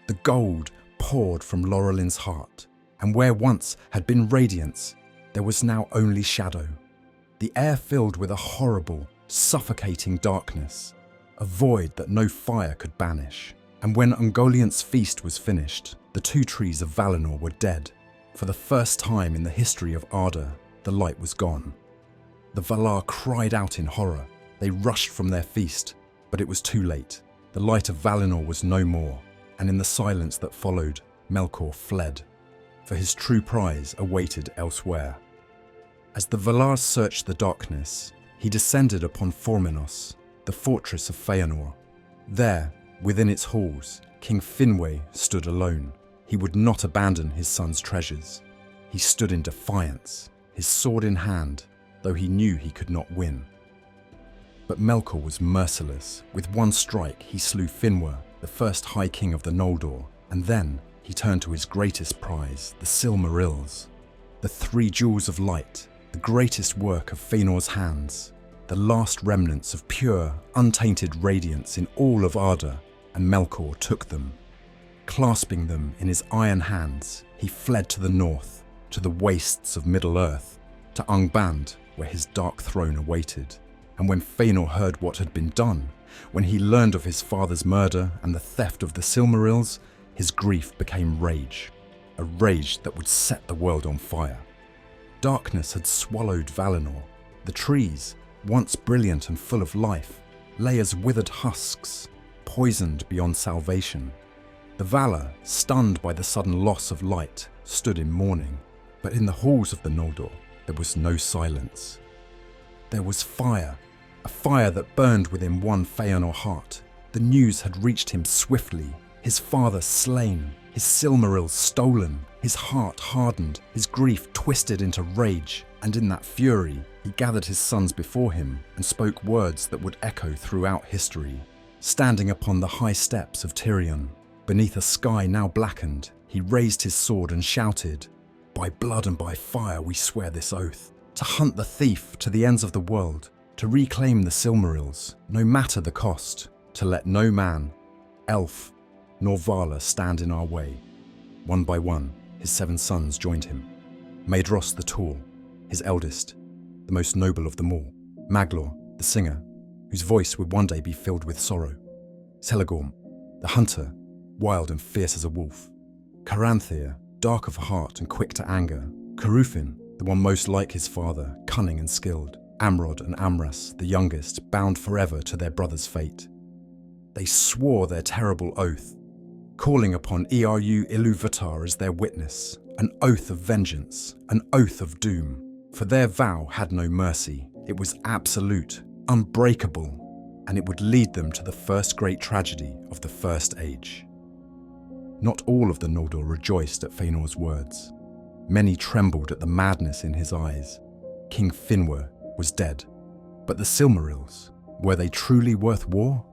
The gold poured from Laurelin's heart, and where once had been radiance, there was now only shadow. The air filled with a horrible, suffocating darkness, a void that no fire could banish. And when Ungoliant's feast was finished, the 2 trees of Valinor were dead. For the first time in the history of Arda, the light was gone. The Valar cried out in horror. They rushed from their feast. But it was too late. The light of Valinor was no more, and in the silence that followed, Melkor fled, for his true prize awaited elsewhere. As the Valar searched the darkness, he descended upon Formenos, the fortress of Feanor. There, within its halls, King Finwë stood alone. He would not abandon his son's treasures. He stood in defiance, his sword in hand, though he knew he could not win. But Melkor was merciless. With one strike, he slew Finwë, the first High King of the Noldor, and then he turned to his greatest prize, the Silmarils, the 3 jewels of light, the greatest work of Feanor's hands, the last remnants of pure, untainted radiance in all of Arda, and Melkor took them. Clasping them in his iron hands, he fled to the north, to the wastes of Middle-earth, to Angband, where his dark throne awaited. And when Feanor heard what had been done, when he learned of his father's murder and the theft of the Silmarils, his grief became rage, a rage that would set the world on fire. Darkness had swallowed Valinor. The trees, once brilliant and full of life, lay as withered husks, poisoned beyond salvation. The Valar, stunned by the sudden loss of light, stood in mourning. But in the halls of the Noldor, there was no silence. There was fire, a fire that burned within one Feanor heart. The news had reached him swiftly. His father slain, his Silmarils stolen, his heart hardened, his grief twisted into rage, and in that fury, he gathered his sons before him and spoke words that would echo throughout history. Standing upon the high steps of Tirion, beneath a sky now blackened, he raised his sword and shouted, "By blood and by fire we swear this oath, to hunt the thief to the ends of the world, to reclaim the Silmarils, no matter the cost, to let no man, elf, nor Vala stand in our way." One by one, his 7 sons joined him. Maedhros the Tall, his eldest, the most noble of them all. Maglor, the singer, whose voice would one day be filled with sorrow. Celegorm, the hunter, wild and fierce as a wolf. Caranthir, dark of heart and quick to anger. Carufin, the one most like his father, cunning and skilled. Amrod and Amras, the youngest, bound forever to their brother's fate. They swore their terrible oath, calling upon Ilúvatar as their witness, an oath of vengeance, an oath of doom. For their vow had no mercy. It was absolute, unbreakable, and it would lead them to the first great tragedy of the First Age. Not all of the Noldor rejoiced at Feanor's words. Many trembled at the madness in his eyes. King Finwë was dead. But the Silmarils, were they truly worth war?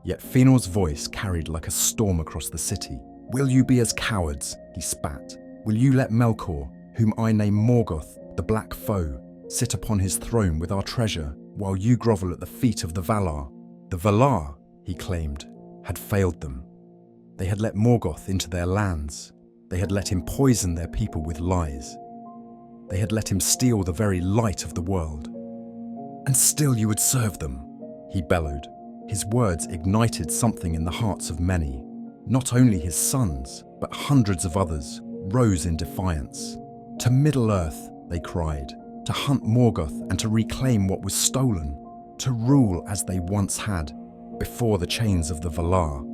Yet Feanor's voice carried like a storm across the city. "Will you be as cowards?" he spat. "Will you let Melkor, whom I name Morgoth, the Black Foe, sit upon his throne with our treasure, while you grovel at the feet of the Valar?" The Valar, he claimed, had failed them. They had let Morgoth into their lands. They had let him poison their people with lies. They had let him steal the very light of the world. "And still you would serve them," he bellowed. His words ignited something in the hearts of many. Not only his sons, but hundreds of others rose in defiance. "To Middle-earth," they cried, "to hunt Morgoth and to reclaim what was stolen, to rule as they once had, before the chains of the Valar."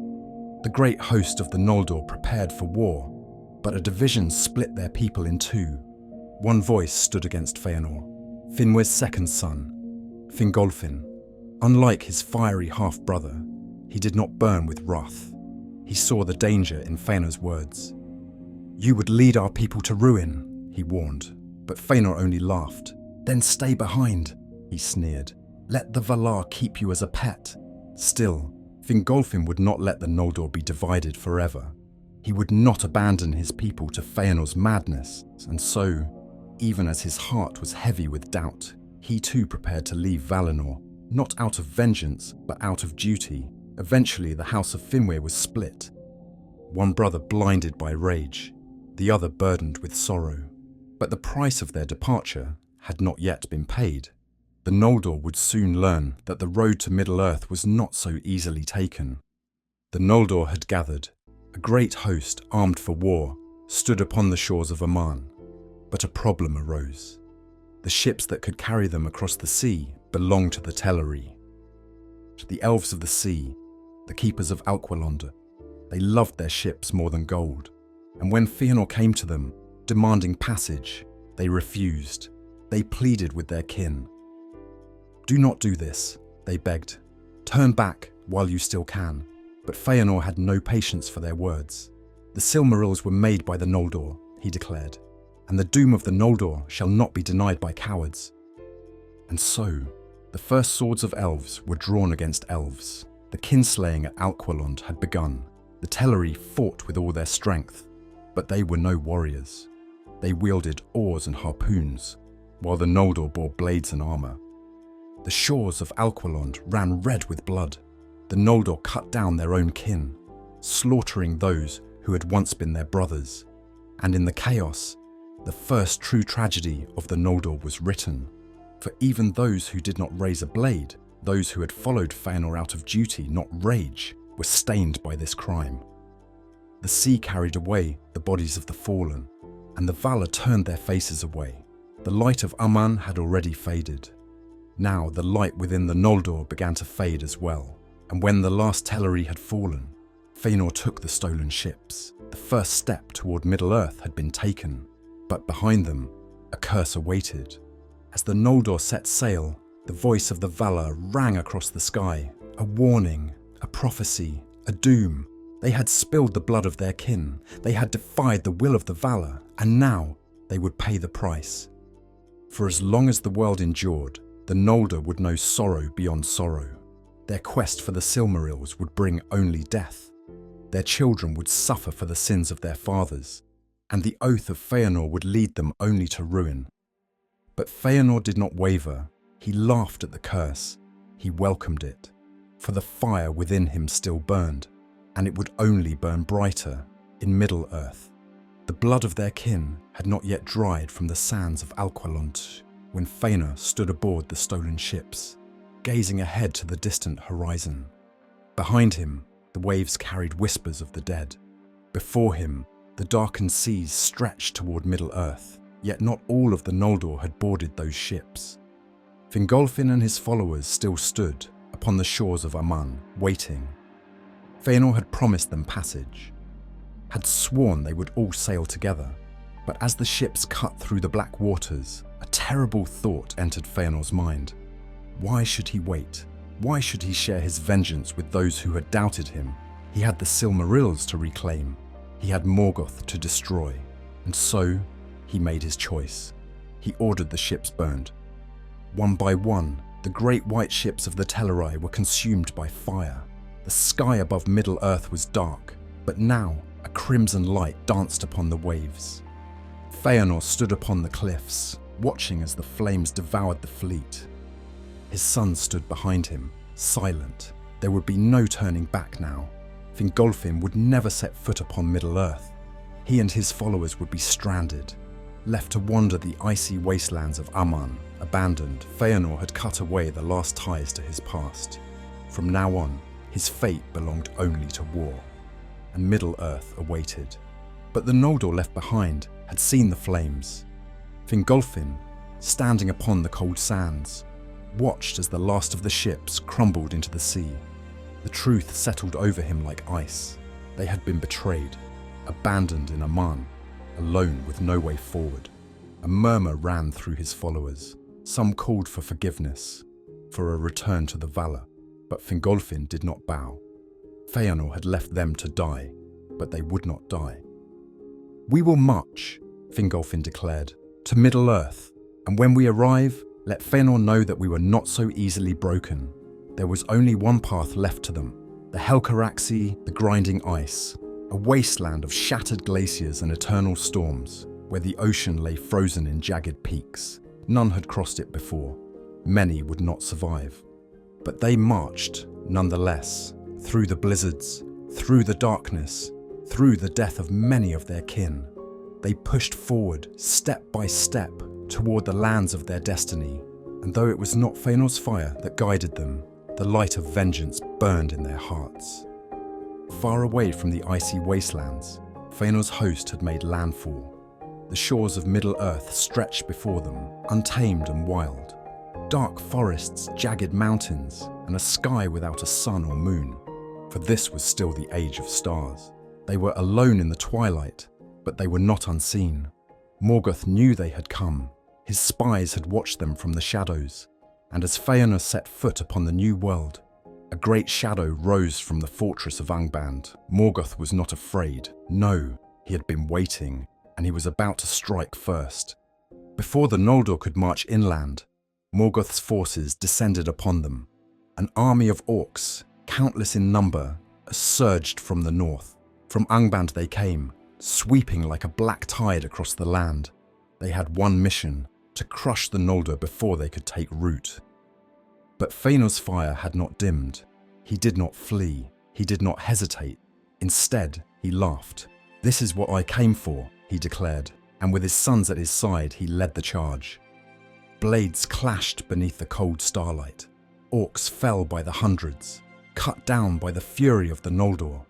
The great host of the Noldor prepared for war, but a division split their people in 2. One voice stood against Feanor, Finwë's second son, Fingolfin. Unlike his fiery half-brother, he did not burn with wrath. He saw the danger in Feanor's words. "You would lead our people to ruin," he warned, but Feanor only laughed. "Then stay behind," he sneered. "Let the Valar keep you as a pet." Still, Fingolfin would not let the Noldor be divided forever. He would not abandon his people to Feanor's madness, and so, even as his heart was heavy with doubt, he too prepared to leave Valinor. Not out of vengeance, but out of duty. Eventually, the house of Finwë was split. One brother blinded by rage, the other burdened with sorrow. But the price of their departure had not yet been paid. The Noldor would soon learn that the road to Middle-earth was not so easily taken. The Noldor had gathered. A great host, armed for war, stood upon the shores of Aman. But a problem arose. The ships that could carry them across the sea belonged to the Teleri. the Elves of the Sea, the keepers of Alqualond. They loved their ships more than gold, and when Fëanor came to them, demanding passage, they refused. They pleaded with their kin. "Do not do this," they begged. "Turn back while you still can." But Fëanor had no patience for their words. "The Silmarils were made by the Noldor," he declared, "and the doom of the Noldor shall not be denied by cowards." And so, the first swords of elves were drawn against elves. The kinslaying at Alqualond had begun. The Teleri fought with all their strength, but they were no warriors. They wielded oars and harpoons, while the Noldor bore blades and armor. The shores of Alqualond ran red with blood. The Noldor cut down their own kin, slaughtering those who had once been their brothers. And in the chaos, the first true tragedy of the Noldor was written. For even those who did not raise a blade, those who had followed Fëanor out of duty, not rage, were stained by this crime. The sea carried away the bodies of the fallen, and the Valar turned their faces away. The light of Aman had already faded. Now the light within the Noldor began to fade as well, and when the last Teleri had fallen, Fëanor took the stolen ships. The first step toward Middle-earth had been taken, but behind them, a curse awaited. As the Noldor set sail, the voice of the Valar rang across the sky, a warning, a prophecy, a doom. They had spilled the blood of their kin, they had defied the will of the Valar, and now they would pay the price. For as long as the world endured, the Noldor would know sorrow beyond sorrow. Their quest for the Silmarils would bring only death. Their children would suffer for the sins of their fathers, and the oath of Fëanor would lead them only to ruin. But Fëanor did not waver. He laughed at the curse. He welcomed it, for the fire within him still burned, and it would only burn brighter in Middle-earth. The blood of their kin had not yet dried from the sands of Alqualond when Fëanor stood aboard the stolen ships, gazing ahead to the distant horizon. Behind him, the waves carried whispers of the dead. Before him, the darkened seas stretched toward Middle-earth, yet not all of the Noldor had boarded those ships. Fingolfin and his followers still stood upon the shores of Aman, waiting. Fëanor had promised them passage, had sworn they would all sail together. But as the ships cut through the black waters, a terrible thought entered Fëanor's mind. Why should he wait? Why should he share his vengeance with those who had doubted him? He had the Silmarils to reclaim. He had Morgoth to destroy. And so, he made his choice. He ordered the ships burned. One by one, the great white ships of the Teleri were consumed by fire. The sky above Middle-earth was dark, but now a crimson light danced upon the waves. Fëanor stood upon the cliffs, watching as the flames devoured the fleet. His son stood behind him, silent. There would be no turning back now. Fingolfin would never set foot upon Middle-earth. He and his followers would be stranded, left to wander the icy wastelands of Aman. Abandoned, Fëanor had cut away the last ties to his past. From now on, his fate belonged only to war, and Middle-earth awaited. But the Noldor left behind had seen the flames. Fingolfin, standing upon the cold sands, watched as the last of the ships crumbled into the sea. The truth settled over him like ice. They had been betrayed, abandoned in Aman, alone with no way forward. A murmur ran through his followers. Some called for forgiveness, for a return to the Valar, but Fingolfin did not bow. Fëanor had left them to die, but they would not die. "We will march," Fingolfin declared, "to Middle-earth, and when we arrive, let Fëanor know that we were not so easily broken. There was only one path left to them, the Helcaraxi, the grinding ice, a wasteland of shattered glaciers and eternal storms, where the ocean lay frozen in jagged peaks. None had crossed it before. Many would not survive. But they marched, nonetheless, through the blizzards, through the darkness, through the death of many of their kin. They pushed forward, step by step, toward the lands of their destiny, and though it was not Fëanor's fire that guided them, the light of vengeance burned in their hearts. Far away from the icy wastelands, Fëanor's host had made landfall. The shores of Middle-earth stretched before them, untamed and wild. Dark forests, jagged mountains, and a sky without a sun or moon, for this was still the age of stars. They were alone in the twilight, but they were not unseen. Morgoth knew they had come. His spies had watched them from the shadows, and as Feanor set foot upon the new world, a great shadow rose from the fortress of Angband. Morgoth was not afraid. No, he had been waiting, and he was about to strike first. Before the Noldor could march inland, Morgoth's forces descended upon them. An army of orcs, countless in number, surged from the north. From Angband they came, sweeping like a black tide across the land. They had one mission: to crush the Noldor before they could take root. But Feanor's fire had not dimmed. He did not flee. He did not hesitate. Instead, he laughed. "This is what I came for," he declared, and with his sons at his side, he led the charge. Blades clashed beneath the cold starlight. Orcs fell by the hundreds, cut down by the fury of the Noldor.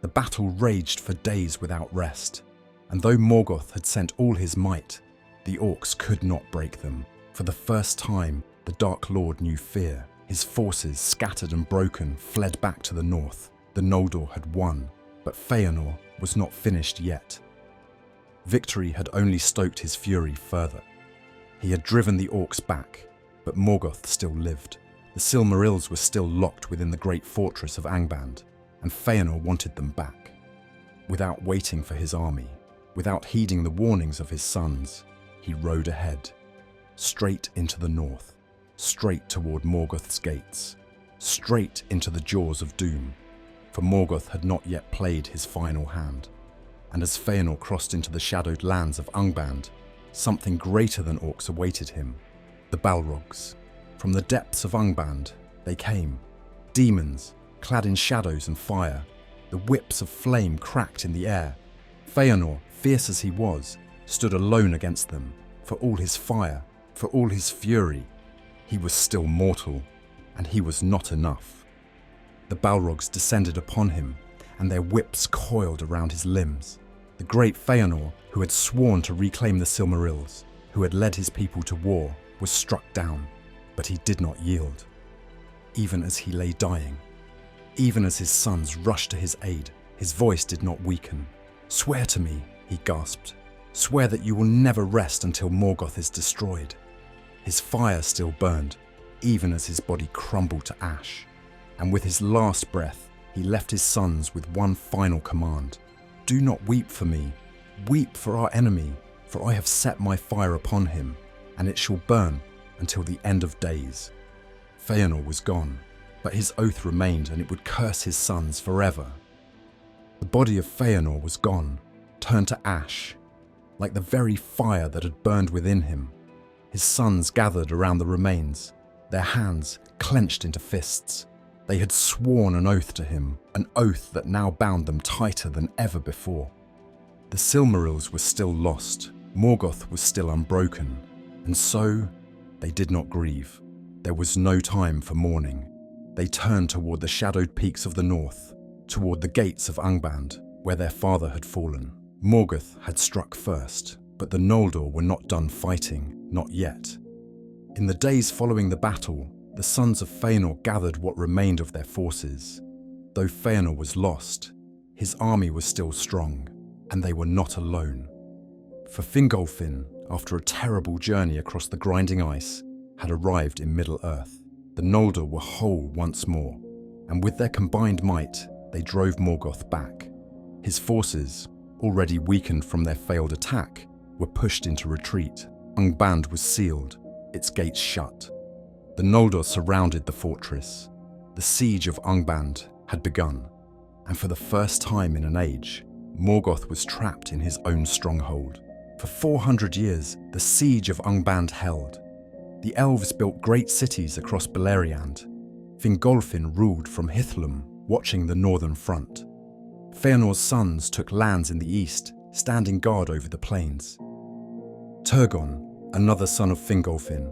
The battle raged for days without rest, and though Morgoth had sent all his might, the orcs could not break them. For the first time, the Dark Lord knew fear. His forces, scattered and broken, fled back to the north. The Noldor had won, but Feanor was not finished yet. Victory had only stoked his fury further. He had driven the orcs back, but Morgoth still lived. The Silmarils were still locked within the great fortress of Angband, and Feanor wanted them back. Without waiting for his army, without heeding the warnings of his sons, he rode ahead, straight into the north, straight toward Morgoth's gates, straight into the jaws of doom, for Morgoth had not yet played his final hand. And as Feanor crossed into the shadowed lands of Angband, something greater than orcs awaited him: the Balrogs. From the depths of Angband they came, demons, clad in shadows and fire. The whips of flame cracked in the air. Feanor, fierce as he was, stood alone against them. For all his fire, for all his fury, he was still mortal, and he was not enough. The Balrogs descended upon him, and their whips coiled around his limbs. The great Feanor, who had sworn to reclaim the Silmarils, who had led his people to war, was struck down, but he did not yield. Even as he lay dying, even as his sons rushed to his aid, his voice did not weaken. "Swear to me," he gasped. "Swear that you will never rest until Morgoth is destroyed." His fire still burned, even as his body crumbled to ash. And with his last breath, he left his sons with one final command: "Do not weep for me. Weep for our enemy, for I have set my fire upon him, and it shall burn until the end of days." Feanor was gone, but his oath remained, and it would curse his sons forever. The body of Feanor was gone, turned to ash, like the very fire that had burned within him. His sons gathered around the remains, their hands clenched into fists. They had sworn an oath to him, an oath that now bound them tighter than ever before. The Silmarils were still lost, Morgoth was still unbroken, and so they did not grieve. There was no time for mourning. They turned toward the shadowed peaks of the north, toward the gates of Angband, where their father had fallen. Morgoth had struck first, but the Noldor were not done fighting, not yet. In the days following the battle, the sons of Feanor gathered what remained of their forces. Though Feanor was lost, his army was still strong, and they were not alone. For Fingolfin, after a terrible journey across the grinding ice, had arrived in Middle-earth. The Noldor were whole once more, and with their combined might, they drove Morgoth back. His forces, already weakened from their failed attack, were pushed into retreat. Angband was sealed, its gates shut. The Noldor surrounded the fortress. The siege of Angband had begun, and for the first time in an age, Morgoth was trapped in his own stronghold. For 400 years, the siege of Angband held. The Elves built great cities across Beleriand. Fingolfin ruled from Hithlum, watching the northern front. Feanor's sons took lands in the east, standing guard over the plains. Turgon, another son of Fingolfin,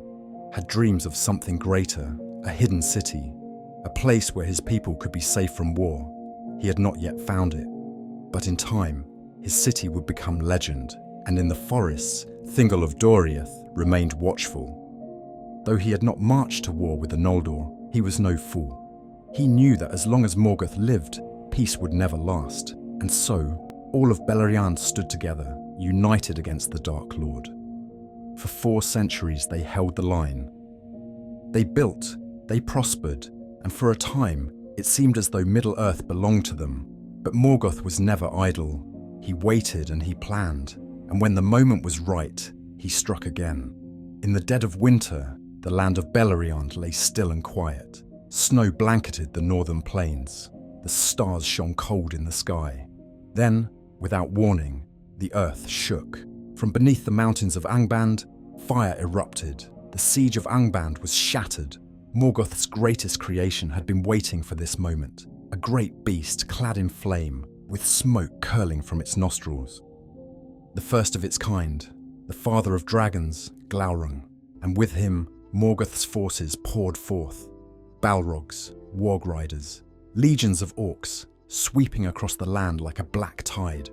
had dreams of something greater, a hidden city, a place where his people could be safe from war. He had not yet found it, but in time, his city would become legend, and in the forests, Thingol of Doriath remained watchful. Though he had not marched to war with the Noldor, He was no fool. He knew that as long as Morgoth lived, peace would never last, and so all of Beleriand stood together, united against the Dark Lord. For 4 centuries they held the line. They built, they prospered, and for a time it seemed as though Middle-earth belonged to them. But Morgoth was never idle. He waited and he planned, and when the moment was right, he struck again. In the dead of winter, the land of Beleriand lay still and quiet. Snow blanketed the northern plains. The stars shone cold in the sky. Then, without warning, the earth shook. From beneath the mountains of Angband, fire erupted. The siege of Angband was shattered. Morgoth's greatest creation had been waiting for this moment. A great beast clad in flame, with smoke curling from its nostrils. The first of its kind, the father of dragons, Glaurung, and with him, Morgoth's forces poured forth. Balrogs, warg riders, legions of orcs, sweeping across the land like a black tide.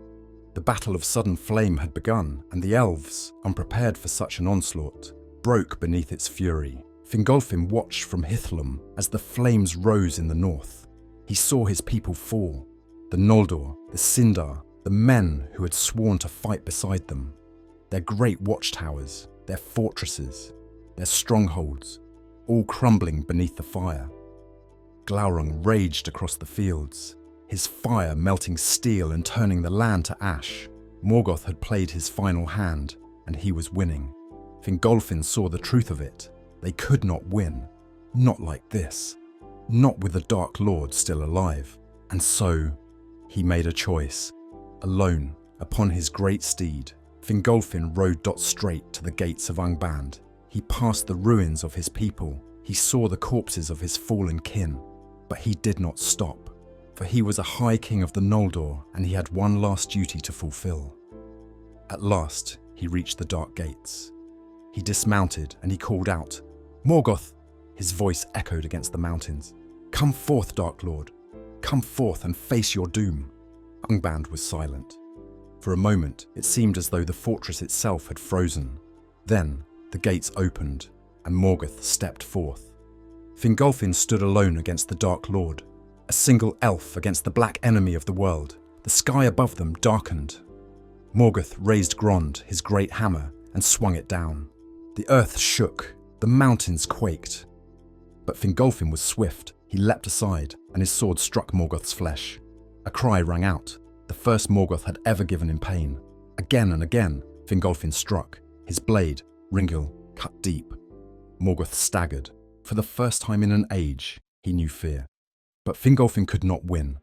The Battle of Sudden Flame had begun, and the Elves, unprepared for such an onslaught, broke beneath its fury. Fingolfin watched from Hithlum as the flames rose in the north. He saw his people fall, the Noldor, the Sindar, the men who had sworn to fight beside them. Their great watchtowers, their fortresses, their strongholds, all crumbling beneath the fire. Glaurung raged across the fields, his fire melting steel and turning the land to ash. Morgoth had played his final hand, and he was winning. Fingolfin saw the truth of it. They could not win. Not like this. Not with the Dark Lord still alive. And so, he made a choice. Alone, upon his great steed, Fingolfin rode straight to the gates of Angband. He passed the ruins of his people. He saw the corpses of his fallen kin. But he did not stop. For he was a High King of the Noldor, and he had one last duty to fulfill. At last, he reached the dark gates. He dismounted, and he called out, "Morgoth!" His voice echoed against the mountains. "Come forth, Dark Lord. Come forth and face your doom." Angband was silent. For a moment, it seemed as though the fortress itself had frozen. Then, the gates opened, and Morgoth stepped forth. Fingolfin stood alone against the Dark Lord. A single elf against the black enemy of the world. The sky above them darkened. Morgoth raised Grond, his great hammer, and swung it down. The earth shook, the mountains quaked. But Fingolfin was swift. He leapt aside, and his sword struck Morgoth's flesh. A cry rang out, the first Morgoth had ever given in pain. Again and again, Fingolfin struck. His blade, Ringil, cut deep. Morgoth staggered. For the first time in an age, he knew fear. But Fingolfin could not win.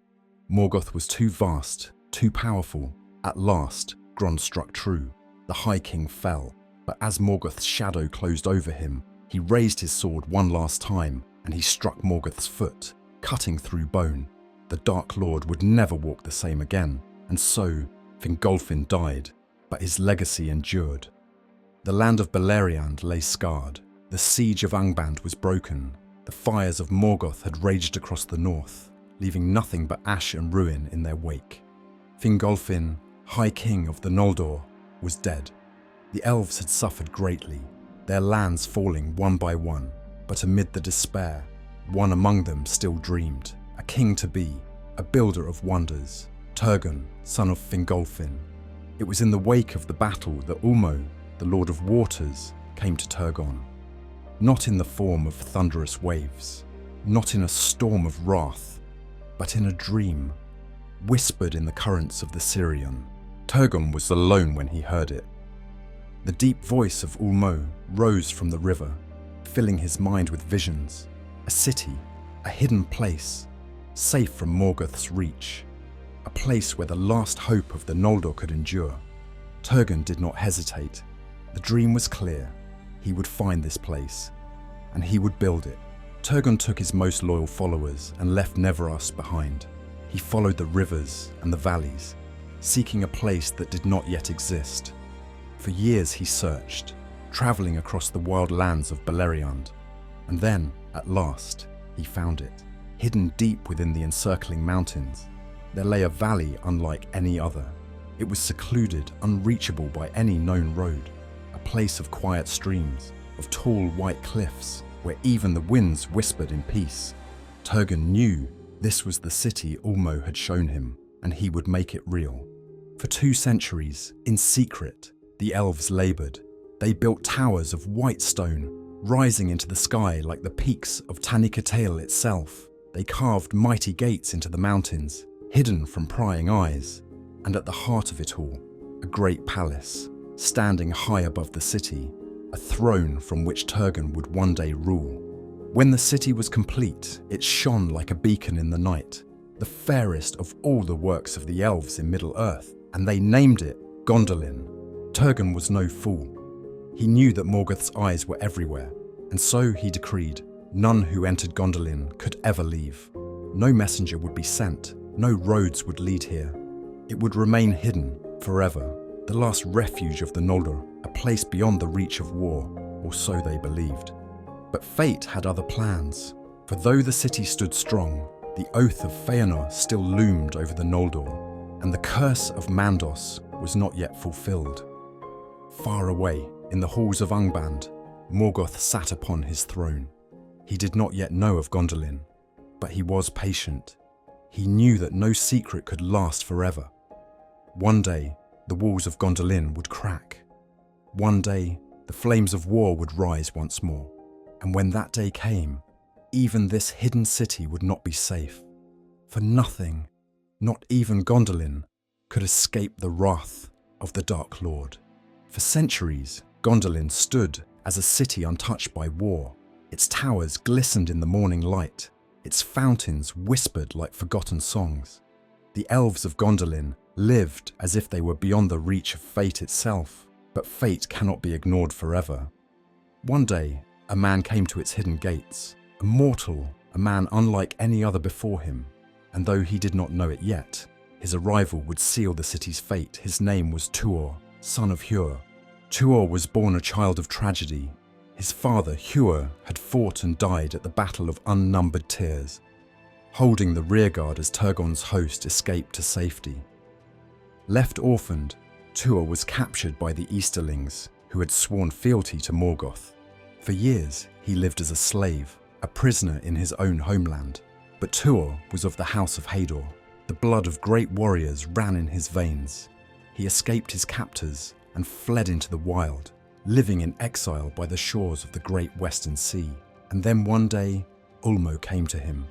Morgoth was too vast, too powerful. At last, Grond struck true. The High King fell, but as Morgoth's shadow closed over him, he raised his sword one last time, and he struck Morgoth's foot, cutting through bone. The Dark Lord would never walk the same again, and so Fingolfin died, but his legacy endured. The land of Beleriand lay scarred. The siege of Angband was broken. The fires of Morgoth had raged across the north, leaving nothing but ash and ruin in their wake. Fingolfin, High King of the Noldor, was dead. The Elves had suffered greatly, their lands falling one by one, but amid the despair, one among them still dreamed, a king to be, a builder of wonders, Turgon, son of Fingolfin. It was in the wake of the battle that Ulmo, the Lord of Waters, came to Turgon. Not in the form of thunderous waves, not in a storm of wrath, but in a dream, whispered in the currents of the Sirion. Turgon was alone when he heard it. The deep voice of Ulmo rose from the river, filling his mind with visions. A city, a hidden place, safe from Morgoth's reach. A place where the last hope of the Noldor could endure. Turgon did not hesitate. The dream was clear. He would find this place, and he would build it. Turgon took his most loyal followers and left Neveras behind. He followed the rivers and the valleys, seeking a place that did not yet exist. For years he searched, traveling across the wild lands of Beleriand. And then, at last, he found it. Hidden deep within the encircling mountains, there lay a valley unlike any other. It was secluded, unreachable by any known road. A place of quiet streams, of tall white cliffs, where even the winds whispered in peace. Turgon knew this was the city Ulmo had shown him, and he would make it real. For 2 centuries, in secret, the elves laboured. They built towers of white stone, rising into the sky like the peaks of Tanikatail itself. They carved mighty gates into the mountains, hidden from prying eyes. And at the heart of it all, a great palace, standing high above the city, a throne from which Turgon would one day rule. When the city was complete, it shone like a beacon in the night, the fairest of all the works of the elves in Middle-earth, and they named it Gondolin. Turgon was no fool. He knew that Morgoth's eyes were everywhere, and so he decreed none who entered Gondolin could ever leave. No messenger would be sent, no roads would lead here. It would remain hidden forever, the last refuge of the Noldor, a place beyond the reach of war, or so they believed. But fate had other plans, for though the city stood strong, the oath of Feanor still loomed over the Noldor, and the curse of Mandos was not yet fulfilled. Far away, in the halls of Angband, Morgoth sat upon his throne. He did not yet know of Gondolin, but he was patient. He knew that no secret could last forever. One day, the walls of Gondolin would crack. One day, the flames of war would rise once more. And when that day came, even this hidden city would not be safe. For nothing, not even Gondolin, could escape the wrath of the Dark Lord. For centuries, Gondolin stood as a city untouched by war. Its towers glistened in the morning light. Its fountains whispered like forgotten songs. The elves of Gondolin lived as if they were beyond the reach of fate itself, but fate cannot be ignored forever. One day, a man came to its hidden gates, a mortal, a man unlike any other before him, and though he did not know it yet, his arrival would seal the city's fate. His name was Tuor, son of Hur. Tuor was born a child of tragedy. His father, Hur, had fought and died at the Battle of Unnumbered Tears, holding the rearguard as Turgon's host escaped to safety. Left orphaned, Tuor was captured by the Easterlings, who had sworn fealty to Morgoth. For years, he lived as a slave, a prisoner in his own homeland. But Tuor was of the house of Hador. The blood of great warriors ran in his veins. He escaped his captors and fled into the wild, living in exile by the shores of the great Western Sea. And then one day, Ulmo came to him.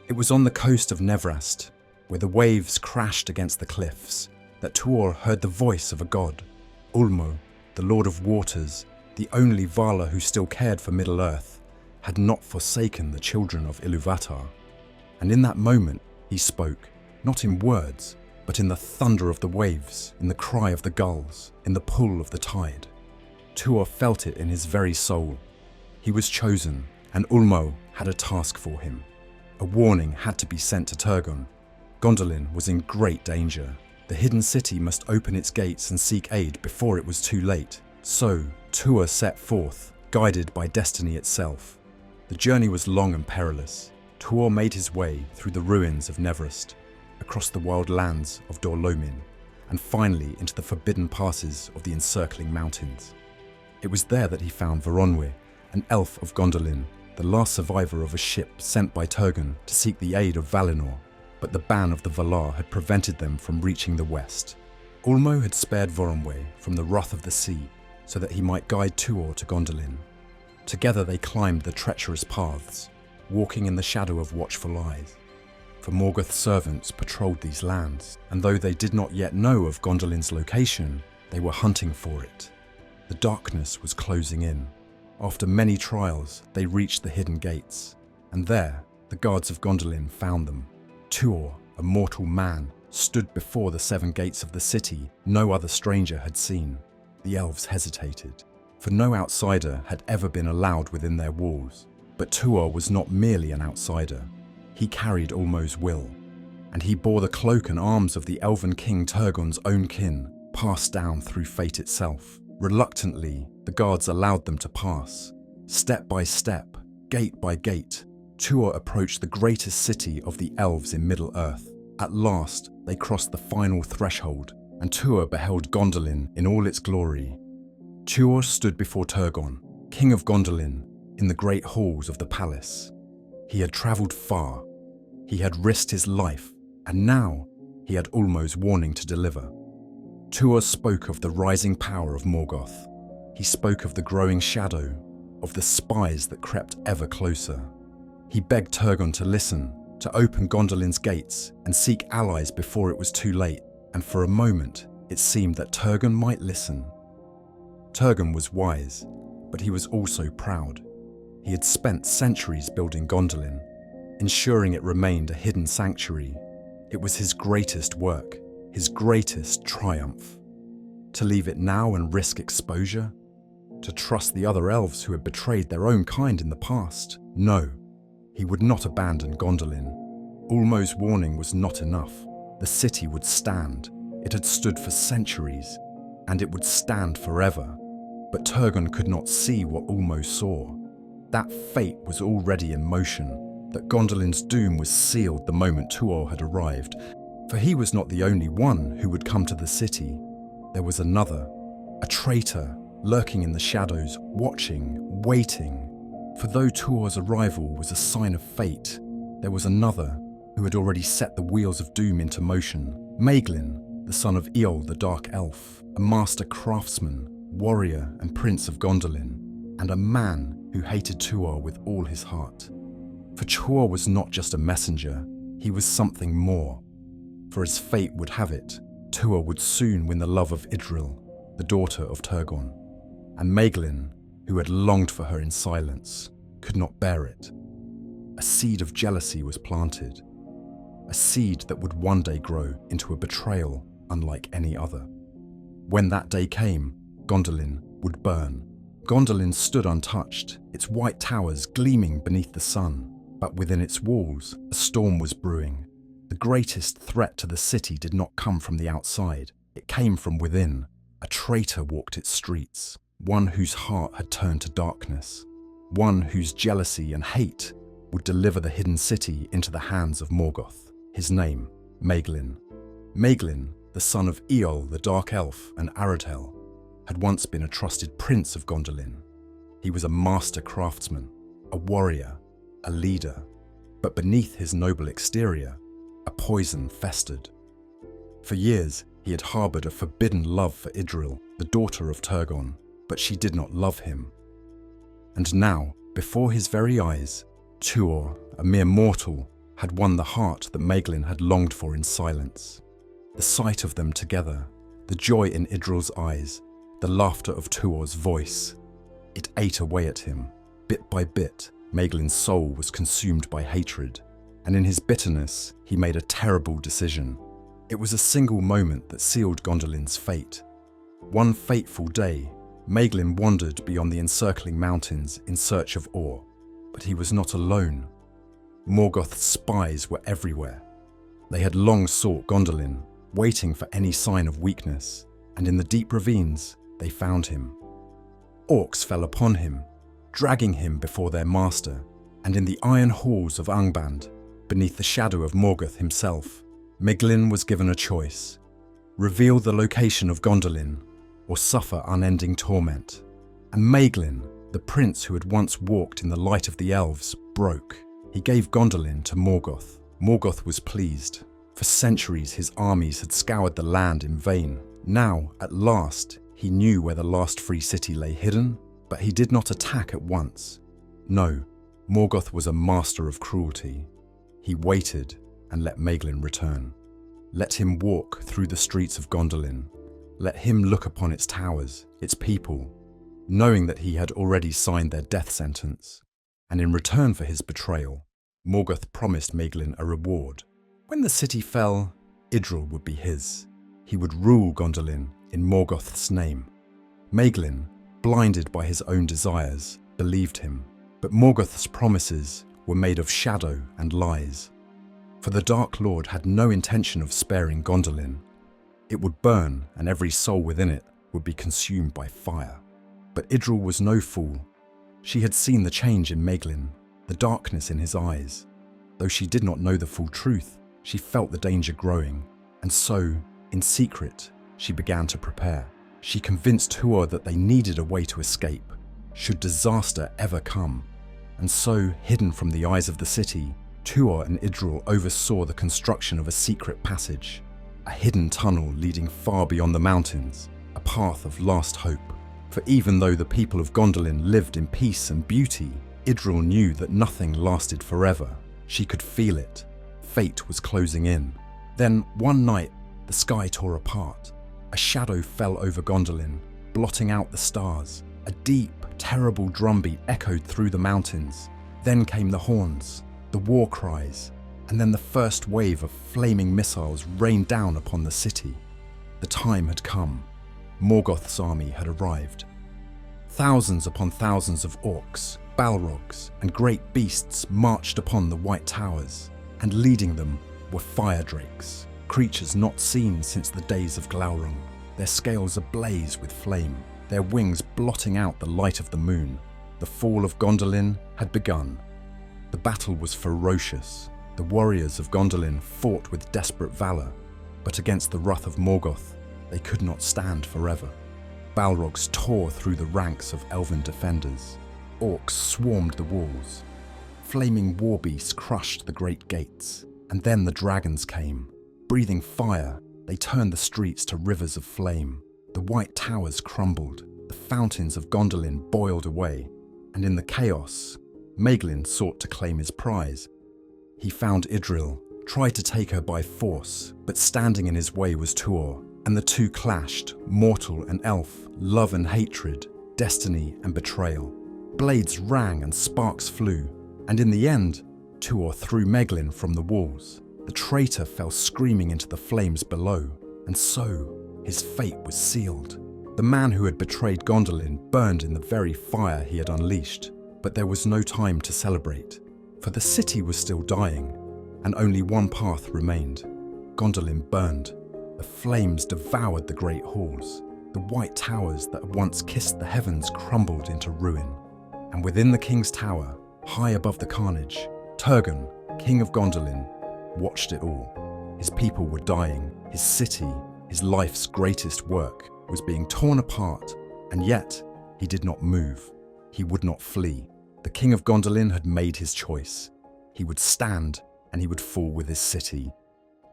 It was on the coast of Nevrast, where the waves crashed against the cliffs, that Tuor heard the voice of a god. Ulmo, the Lord of Waters, the only Vala who still cared for Middle-earth, had not forsaken the children of Ilúvatar. And in that moment, he spoke, not in words, but in the thunder of the waves, in the cry of the gulls, in the pull of the tide. Tuor felt it in his very soul. He was chosen, and Ulmo had a task for him. A warning had to be sent to Turgon. Gondolin was in great danger. The hidden city must open its gates and seek aid before it was too late. So, Tuor set forth, guided by destiny itself. The journey was long and perilous. Tuor made his way through the ruins of Nevrast, across the wild lands of Dorlomin, and finally into the forbidden passes of the encircling mountains. It was there that he found Voronwë, an elf of Gondolin, the last survivor of a ship sent by Turgon to seek the aid of Valinor, but the ban of the Valar had prevented them from reaching the west. Ulmo had spared Voronwë from the wrath of the sea, so that he might guide Tuor to Gondolin. Together they climbed the treacherous paths, walking in the shadow of watchful eyes. For Morgoth's servants patrolled these lands, and though they did not yet know of Gondolin's location, they were hunting for it. The darkness was closing in. After many trials, they reached the hidden gates, and there, the guards of Gondolin found them. Tuor, a mortal man, stood before the 7 gates of the city no other stranger had seen. The elves hesitated, for no outsider had ever been allowed within their walls. But Tuor was not merely an outsider. He carried Ulmo's will, and he bore the cloak and arms of the elven king Turgon's own kin, passed down through fate itself. Reluctantly, the guards allowed them to pass. Step by step, gate by gate, Tuor approached the greatest city of the elves in Middle-earth. At last, they crossed the final threshold, and Tuor beheld Gondolin in all its glory. Tuor stood before Turgon, king of Gondolin, in the great halls of the palace. He had travelled far. He had risked his life, and now he had Ulmo's warning to deliver. Tuor spoke of the rising power of Morgoth. He spoke of the growing shadow, of the spies that crept ever closer. He begged Turgon to listen, to open Gondolin's gates and seek allies before it was too late, and for a moment it seemed that Turgon might listen. Turgon was wise, but he was also proud. He had spent centuries building Gondolin, ensuring it remained a hidden sanctuary. It was his greatest work, his greatest triumph. To leave it now and risk exposure? To trust the other elves who had betrayed their own kind in the past? No, he would not abandon Gondolin. Ulmo's warning was not enough. The city would stand. It had stood for centuries, and it would stand forever. But Turgon could not see what Ulmo saw. That fate was already in motion, that Gondolin's doom was sealed the moment Tuor had arrived. For he was not the only one who would come to the city. There was another, a traitor, lurking in the shadows, watching, waiting. For though Tuor's arrival was a sign of fate, there was another who had already set the wheels of doom into motion. Maeglin, the son of Eol the Dark Elf, a master craftsman, warrior and prince of Gondolin, and a man who hated Tuor with all his heart. For Tuor was not just a messenger, he was something more. For as fate would have it, Tuor would soon win the love of Idril, the daughter of Turgon, and Maeglin, who had longed for her in silence, could not bear it. A seed of jealousy was planted, a seed that would one day grow into a betrayal unlike any other. When that day came, Gondolin would burn. Gondolin stood untouched, its white towers gleaming beneath the sun, but within its walls, a storm was brewing. The greatest threat to the city did not come from the outside, it came from within. A traitor walked its streets, one whose heart had turned to darkness, one whose jealousy and hate would deliver the hidden city into the hands of Morgoth. His name, Maeglin. Maeglin, the son of Eol the Dark Elf and Aradhel, had once been a trusted prince of Gondolin. He was a master craftsman, a warrior, a leader, but beneath his noble exterior, a poison festered. For years, he had harboured a forbidden love for Idril, the daughter of Turgon, but she did not love him. And now, before his very eyes, Tuor, a mere mortal, had won the heart that Maeglin had longed for in silence. The sight of them together, the joy in Idril's eyes, the laughter of Tuor's voice, it ate away at him. Bit by bit, Maeglin's soul was consumed by hatred, and in his bitterness, he made a terrible decision. It was a single moment that sealed Gondolin's fate. One fateful day, Maeglin wandered beyond the encircling mountains in search of ore, but he was not alone. Morgoth's spies were everywhere. They had long sought Gondolin, waiting for any sign of weakness, and in the deep ravines, they found him. Orcs fell upon him, dragging him before their master, and in the iron halls of Angband, beneath the shadow of Morgoth himself, Maeglin was given a choice: reveal the location of Gondolin, or suffer unending torment. And Maeglin, the prince who had once walked in the light of the elves, broke. He gave Gondolin to Morgoth. Morgoth was pleased. For centuries his armies had scoured the land in vain. Now, at last, he knew where the last free city lay hidden, but he did not attack at once. No, Morgoth was a master of cruelty. He waited and let Maeglin return. Let him walk through the streets of Gondolin. Let him look upon its towers, its people, knowing that he had already signed their death sentence. And in return for his betrayal, Morgoth promised Maeglin a reward. When the city fell, Idril would be his. He would rule Gondolin in Morgoth's name. Maeglin, blinded by his own desires, believed him. But Morgoth's promises were made of shadow and lies. For the Dark Lord had no intention of sparing Gondolin. It would burn, and every soul within it would be consumed by fire. But Idril was no fool. She had seen the change in Maeglin, the darkness in his eyes. Though she did not know the full truth, she felt the danger growing, and so, in secret, she began to prepare. She convinced Tuor that they needed a way to escape. Should disaster ever come, and so, hidden from the eyes of the city, Tuor and Idril oversaw the construction of a secret passage, a hidden tunnel leading far beyond the mountains, a path of last hope. For even though the people of Gondolin lived in peace and beauty, Idril knew that nothing lasted forever. She could feel it. Fate was closing in. Then, one night, the sky tore apart. A shadow fell over Gondolin, blotting out the stars. A deep, terrible drumbeat echoed through the mountains. Then came the horns, the war cries, and then the first wave of flaming missiles rained down upon the city. The time had come. Morgoth's army had arrived. Thousands upon thousands of orcs, balrogs, and great beasts marched upon the white towers, and leading them were fire drakes, creatures not seen since the days of Glaurung, their scales ablaze with flame, their wings blotting out the light of the moon. The fall of Gondolin had begun. The battle was ferocious. The warriors of Gondolin fought with desperate valor, but against the wrath of Morgoth, they could not stand forever. Balrogs tore through the ranks of elven defenders. Orcs swarmed the walls. Flaming war beasts crushed the great gates. And then the dragons came. Breathing fire, they turned the streets to rivers of flame. The white towers crumbled. The fountains of Gondolin boiled away. And in the chaos, Maeglin sought to claim his prize. He found Idril, tried to take her by force, but standing in his way was Tuor, and the two clashed, mortal and elf, love and hatred, destiny and betrayal. Blades rang and sparks flew, and in the end, Tuor threw Maeglin from the walls. The traitor fell screaming into the flames below, and so his fate was sealed. The man who had betrayed Gondolin burned in the very fire he had unleashed, but there was no time to celebrate, for the city was still dying, and only one path remained. Gondolin burned. The flames devoured the great halls. The white towers that had once kissed the heavens crumbled into ruin. And within the king's tower, high above the carnage, Turgon, king of Gondolin, watched it all. His people were dying. His city, his life's greatest work, was being torn apart, and yet he did not move. He would not flee. The king of Gondolin had made his choice. He would stand, and he would fall with his city.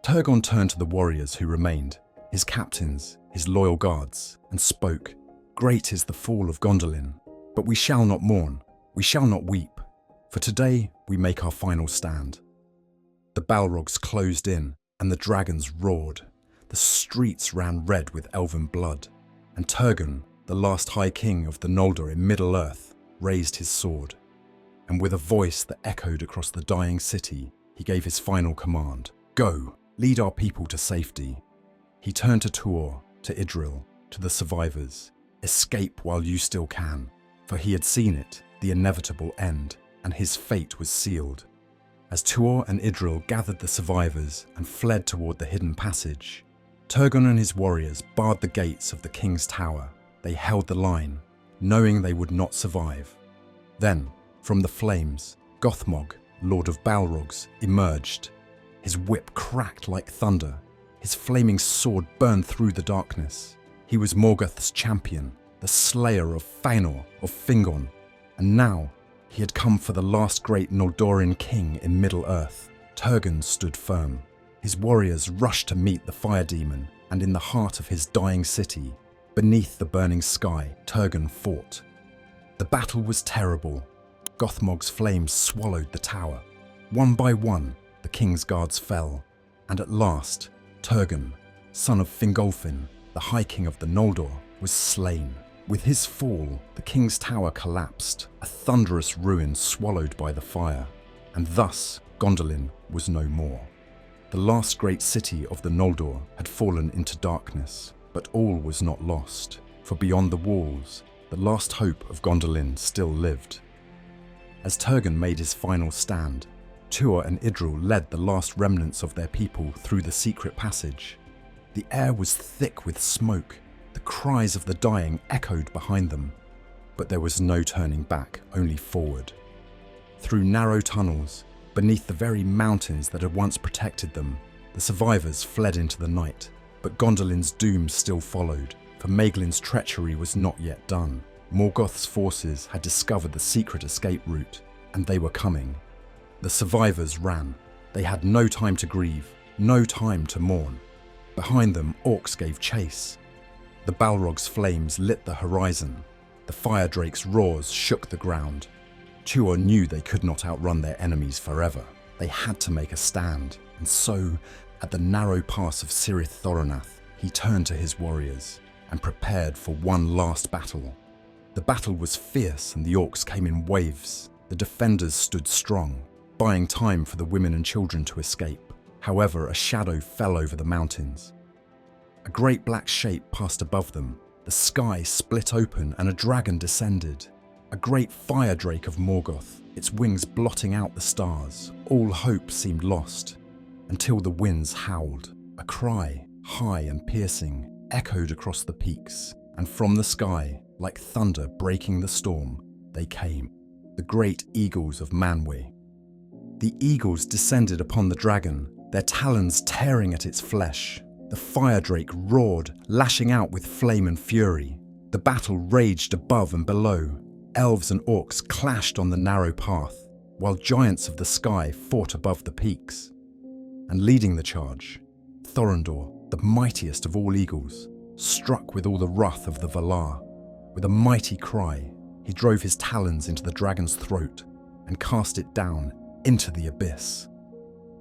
Turgon turned to the warriors who remained, his captains, his loyal guards, and spoke. Great is the fall of Gondolin, but we shall not mourn, we shall not weep, for today we make our final stand. The Balrogs closed in, and the dragons roared. The streets ran red with elven blood, and Turgon, the last High King of the Noldor in Middle-earth, raised his sword. And with a voice that echoed across the dying city, he gave his final command. Go, lead our people to safety. He turned to Tuor, to Idril, to the survivors. Escape while you still can, for he had seen it, the inevitable end, and his fate was sealed. As Tuor and Idril gathered the survivors and fled toward the hidden passage, Turgon and his warriors barred the gates of the king's tower. They held the line, knowing they would not survive. Then, from the flames, Gothmog, Lord of Balrogs, emerged. His whip cracked like thunder. His flaming sword burned through the darkness. He was Morgoth's champion, the slayer of Fëanor, of Fingon, and now he had come for the last great Noldoran king in Middle-earth. Turgon stood firm. His warriors rushed to meet the fire demon, and in the heart of his dying city, beneath the burning sky, Turgon fought. The battle was terrible. Gothmog's flames swallowed the tower. One by one, the king's guards fell, and at last, Turgon, son of Fingolfin, the High King of the Noldor, was slain. With his fall, the king's tower collapsed, a thunderous ruin swallowed by the fire, and thus Gondolin was no more. The last great city of the Noldor had fallen into darkness, but all was not lost, for beyond the walls, the last hope of Gondolin still lived. As Turgon made his final stand, Tuor and Idril led the last remnants of their people through the secret passage. The air was thick with smoke. The cries of the dying echoed behind them, but there was no turning back, only forward. Through narrow tunnels, beneath the very mountains that had once protected them, the survivors fled into the night, but Gondolin's doom still followed, for Maeglin's treachery was not yet done. Morgoth's forces had discovered the secret escape route. and they were coming. The survivors ran. They had no time to grieve, no time to mourn. Behind them, orcs gave chase. The Balrog's flames lit the horizon. The fire drake's roars shook the ground. Tuor knew they could not outrun their enemies forever. They had to make a stand, and so, at the narrow pass of Cirith Thorunath, he turned to his warriors and prepared for one last battle. The battle was fierce and the orcs came in waves. The defenders stood strong, buying time for the women and children to escape. However, a shadow fell over the mountains. A great black shape passed above them. The sky split open and a dragon descended. A great fire drake of Morgoth, its wings blotting out the stars. All hope seemed lost, until the winds howled. A cry, high and piercing, echoed across the peaks, and from the sky, like thunder breaking the storm, they came, the great eagles of Manwë. The eagles descended upon the dragon, their talons tearing at its flesh. The fire drake roared, lashing out with flame and fury. The battle raged above and below. Elves and orcs clashed on the narrow path, while giants of the sky fought above the peaks. And leading the charge, Thorondor, the mightiest of all eagles, struck with all the wrath of the Valar. With a mighty cry, he drove his talons into the dragon's throat and cast it down into the abyss.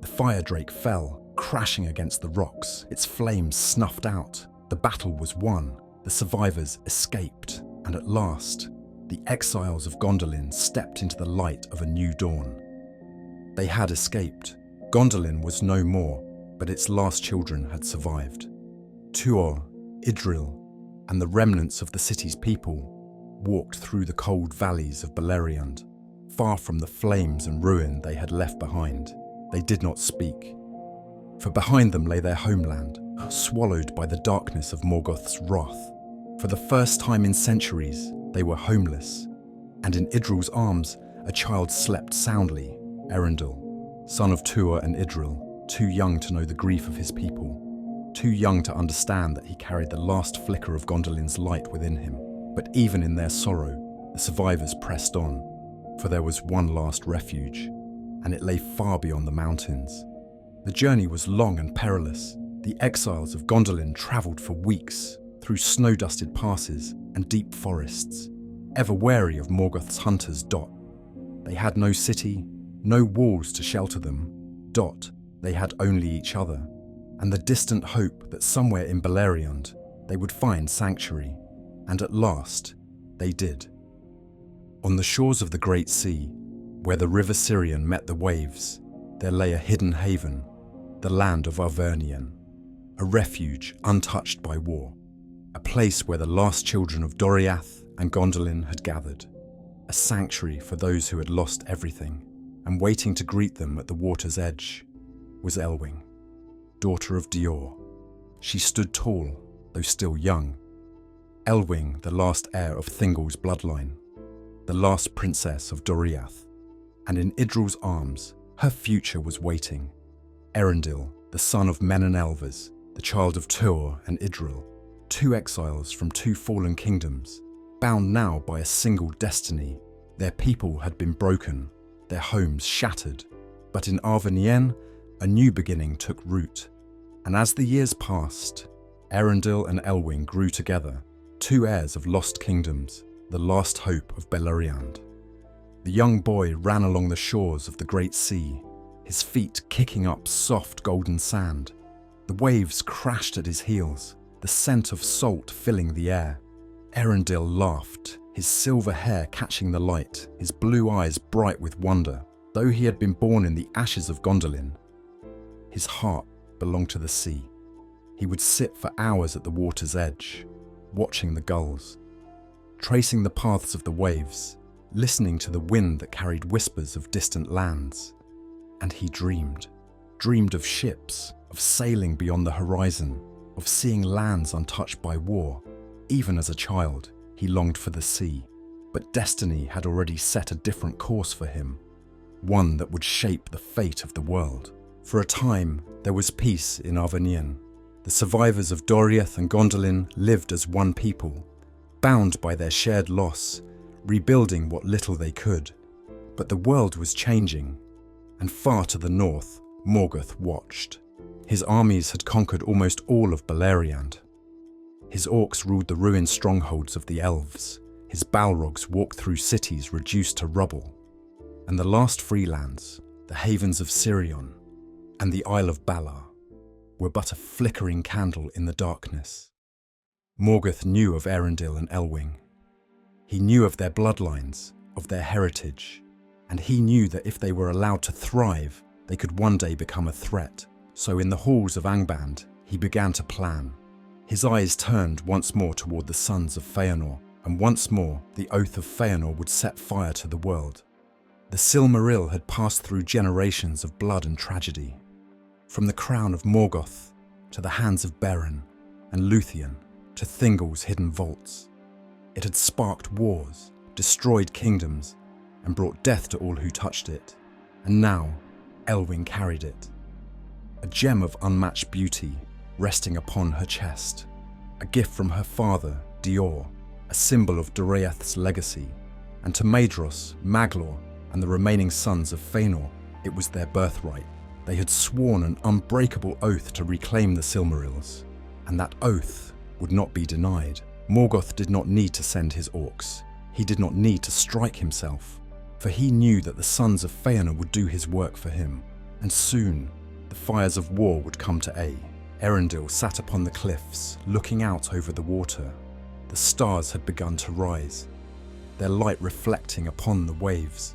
The fire drake fell, crashing against the rocks, its flames snuffed out. The battle was won, the survivors escaped, and at last, the exiles of Gondolin stepped into the light of a new dawn. They had escaped. Gondolin was no more, but its last children had survived. Tuor, Idril, and the remnants of the city's people walked through the cold valleys of Beleriand, far from the flames and ruin they had left behind. They did not speak, for behind them lay their homeland, swallowed by the darkness of Morgoth's wrath. For the first time in centuries, they were homeless, and in Idril's arms, a child slept soundly, Eärendil, son of Tuor and Idril, too young to know the grief of his people, too young to understand that he carried the last flicker of Gondolin's light within him. But even in their sorrow, the survivors pressed on, for there was one last refuge, and it lay far beyond the mountains. The journey was long and perilous. The exiles of Gondolin travelled for weeks, through snow-dusted passes and deep forests, ever wary of Morgoth's hunters. They had no city, no walls to shelter them. They had only each other, and the distant hope that somewhere in Beleriand they would find sanctuary. And at last, they did. On the shores of the Great Sea, where the river Sirion met the waves, there lay a hidden haven, the land of Arvernien, a refuge untouched by war, a place where the last children of Doriath and Gondolin had gathered, a sanctuary for those who had lost everything, and waiting to greet them at the water's edge was Elwing, daughter of Dior. She stood tall, though still young. Elwing, the last heir of Thingol's bloodline, the last princess of Doriath, and in Idril's arms, her future was waiting. Eärendil, the son of Men and Elves, the child of Tuor and Idril, two exiles from two fallen kingdoms, bound now by a single destiny. Their people had been broken, their homes shattered, but in Arvernien, a new beginning took root. And as the years passed, Eärendil and Elwing grew together, two heirs of lost kingdoms, the last hope of Beleriand. The young boy ran along the shores of the Great Sea, his feet kicking up soft golden sand. The waves crashed at his heels, the scent of salt filling the air. Eärendil laughed, his silver hair catching the light, his blue eyes bright with wonder. Though he had been born in the ashes of Gondolin, his heart belonged to the sea. He would sit for hours at the water's edge, watching the gulls, tracing the paths of the waves, listening to the wind that carried whispers of distant lands. And he dreamed of ships, of sailing beyond the horizon, of seeing lands untouched by war. Even as a child, he longed for the sea, but destiny had already set a different course for him, one that would shape the fate of the world. For a time, there was peace in Arvernien. The survivors of Doriath and Gondolin lived as one people, bound by their shared loss, rebuilding what little they could. But the world was changing, and far to the north, Morgoth watched. His armies had conquered almost all of Beleriand. His orcs ruled the ruined strongholds of the Elves. His Balrogs walked through cities reduced to rubble. And the last free lands, the havens of Sirion and the Isle of Balar, were but a flickering candle in the darkness. Morgoth knew of Eärendil and Elwing. He knew of their bloodlines, of their heritage, and he knew that if they were allowed to thrive, they could one day become a threat. So in the halls of Angband, he began to plan. His eyes turned once more toward the sons of Feanor, and once more the oath of Feanor would set fire to the world. The Silmaril had passed through generations of blood and tragedy. From the crown of Morgoth to the hands of Beren and Luthien to Thingol's hidden vaults. It had sparked wars, destroyed kingdoms, and brought death to all who touched it. And now, Elwing carried it. A gem of unmatched beauty resting upon her chest. A gift from her father, Dior, a symbol of Doriath's legacy. And to Maedhros, Maglor, and the remaining sons of Feanor, it was their birthright. They had sworn an unbreakable oath to reclaim the Silmarils, and that oath would not be denied. Morgoth did not need to send his orcs. He did not need to strike himself, for he knew that the sons of Feanor would do his work for him. And soon, the fires of war would come to Ai. Eärendil sat upon the cliffs, looking out over the water. The stars had begun to rise, their light reflecting upon the waves.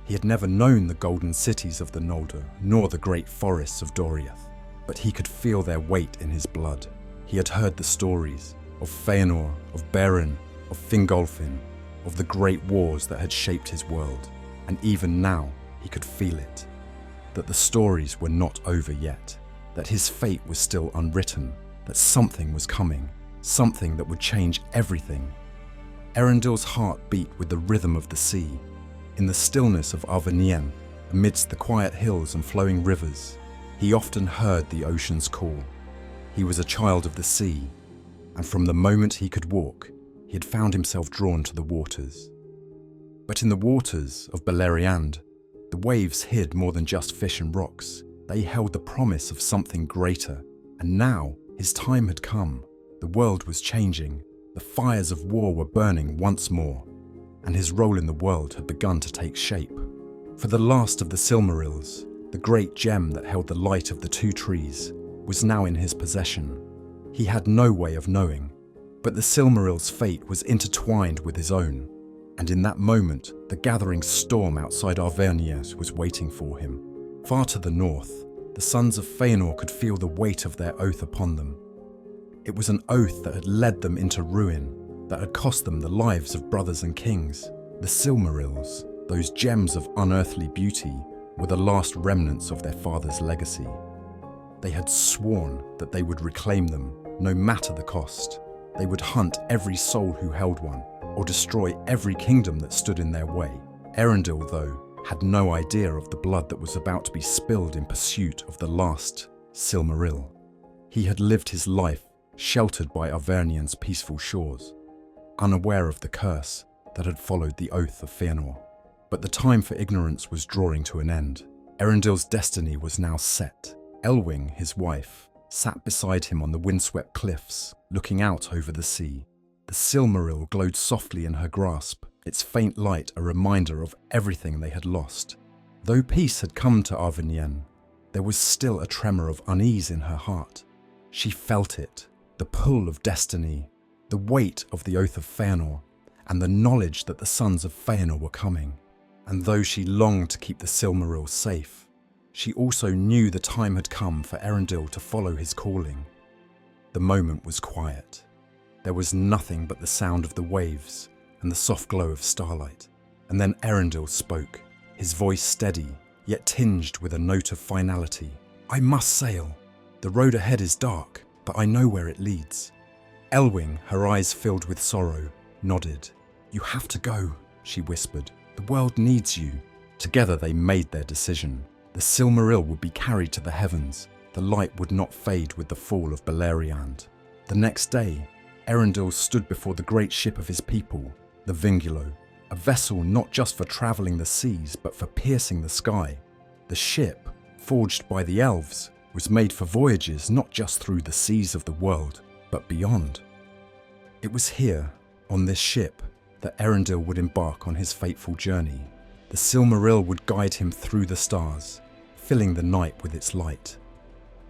He had never known the golden cities of the Noldor, nor the great forests of Doriath, but he could feel their weight in his blood. He had heard the stories of Feanor, of Beren, of Fingolfin, of the great wars that had shaped his world, and even now he could feel it, that the stories were not over yet, that his fate was still unwritten, that something was coming, something that would change everything. Eärendil's heart beat with the rhythm of the sea. In the stillness of Arvenien, amidst the quiet hills and flowing rivers, he often heard the ocean's call. He was a child of the sea, and from the moment he could walk, he had found himself drawn to the waters. But in the waters of Beleriand, the waves hid more than just fish and rocks. They held the promise of something greater, and now his time had come. The world was changing, the fires of war were burning once more, and his role in the world had begun to take shape. For the last of the Silmarils, the great gem that held the light of the two trees, was now in his possession. He had no way of knowing, but the Silmaril's fate was intertwined with his own, and in that moment, the gathering storm outside Arvernies was waiting for him. Far to the north, the sons of Feanor could feel the weight of their oath upon them. It was an oath that had led them into ruin, that had cost them the lives of brothers and kings. The Silmarils, those gems of unearthly beauty, were the last remnants of their father's legacy. They had sworn that they would reclaim them, no matter the cost. They would hunt every soul who held one, or destroy every kingdom that stood in their way. Eärendil, though, had no idea of the blood that was about to be spilled in pursuit of the last Silmaril. He had lived his life sheltered by Arvernien's peaceful shores, unaware of the curse that had followed the oath of Feanor. But the time for ignorance was drawing to an end. Eärendil's destiny was now set. Elwing, his wife, sat beside him on the windswept cliffs, looking out over the sea. The Silmaril glowed softly in her grasp, its faint light a reminder of everything they had lost. Though peace had come to Arvenien, there was still a tremor of unease in her heart. She felt it, the pull of destiny, the weight of the oath of Feanor, and the knowledge that the sons of Feanor were coming. And though she longed to keep the Silmaril safe, she also knew the time had come for Eärendil to follow his calling. The moment was quiet. There was nothing but the sound of the waves and the soft glow of starlight. And then Eärendil spoke, his voice steady, yet tinged with a note of finality. "I must sail. The road ahead is dark, but I know where it leads." Elwing, her eyes filled with sorrow, nodded. "You have to go," she whispered. "The world needs you." Together they made their decision. The Silmaril would be carried to the heavens. The light would not fade with the fall of Beleriand. The next day, Eärendil stood before the great ship of his people, the Vingulo, a vessel not just for travelling the seas but for piercing the sky. The ship, forged by the Elves, was made for voyages not just through the seas of the world, but beyond. It was here, on this ship, that Elendil would embark on his fateful journey. The Silmaril would guide him through the stars, filling the night with its light.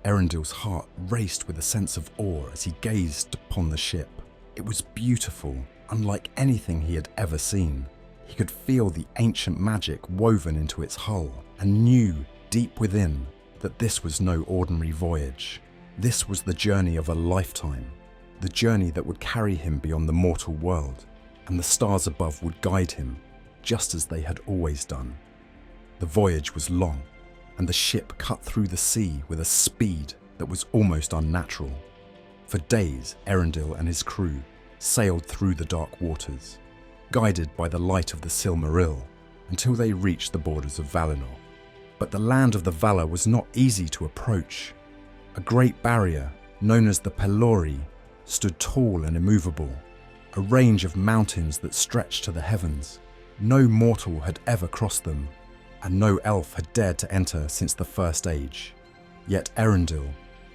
Elendil's heart raced with a sense of awe as he gazed upon the ship. It was beautiful, unlike anything he had ever seen. He could feel the ancient magic woven into its hull and knew, deep within, that this was no ordinary voyage. This was the journey of a lifetime, the journey that would carry him beyond the mortal world, and the stars above would guide him, just as they had always done. The voyage was long, and the ship cut through the sea with a speed that was almost unnatural. For days, Elendil and his crew sailed through the dark waters, guided by the light of the Silmaril, until they reached the borders of Valinor. But the land of the Valar was not easy to approach. A great barrier, known as the Pelori, stood tall and immovable, a range of mountains that stretched to the heavens. No mortal had ever crossed them, and no elf had dared to enter since the First Age. Yet Elendil,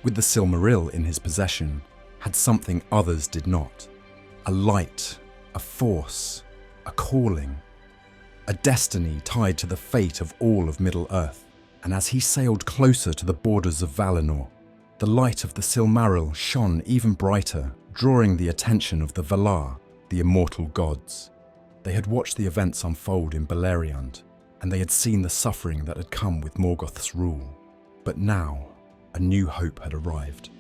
with the Silmaril in his possession, had something others did not. A light, a force, a calling, a destiny tied to the fate of all of Middle-earth. And as he sailed closer to the borders of Valinor, the light of the Silmaril shone even brighter, drawing the attention of the Valar, the immortal gods. They had watched the events unfold in Beleriand, and they had seen the suffering that had come with Morgoth's rule. But now, a new hope had arrived.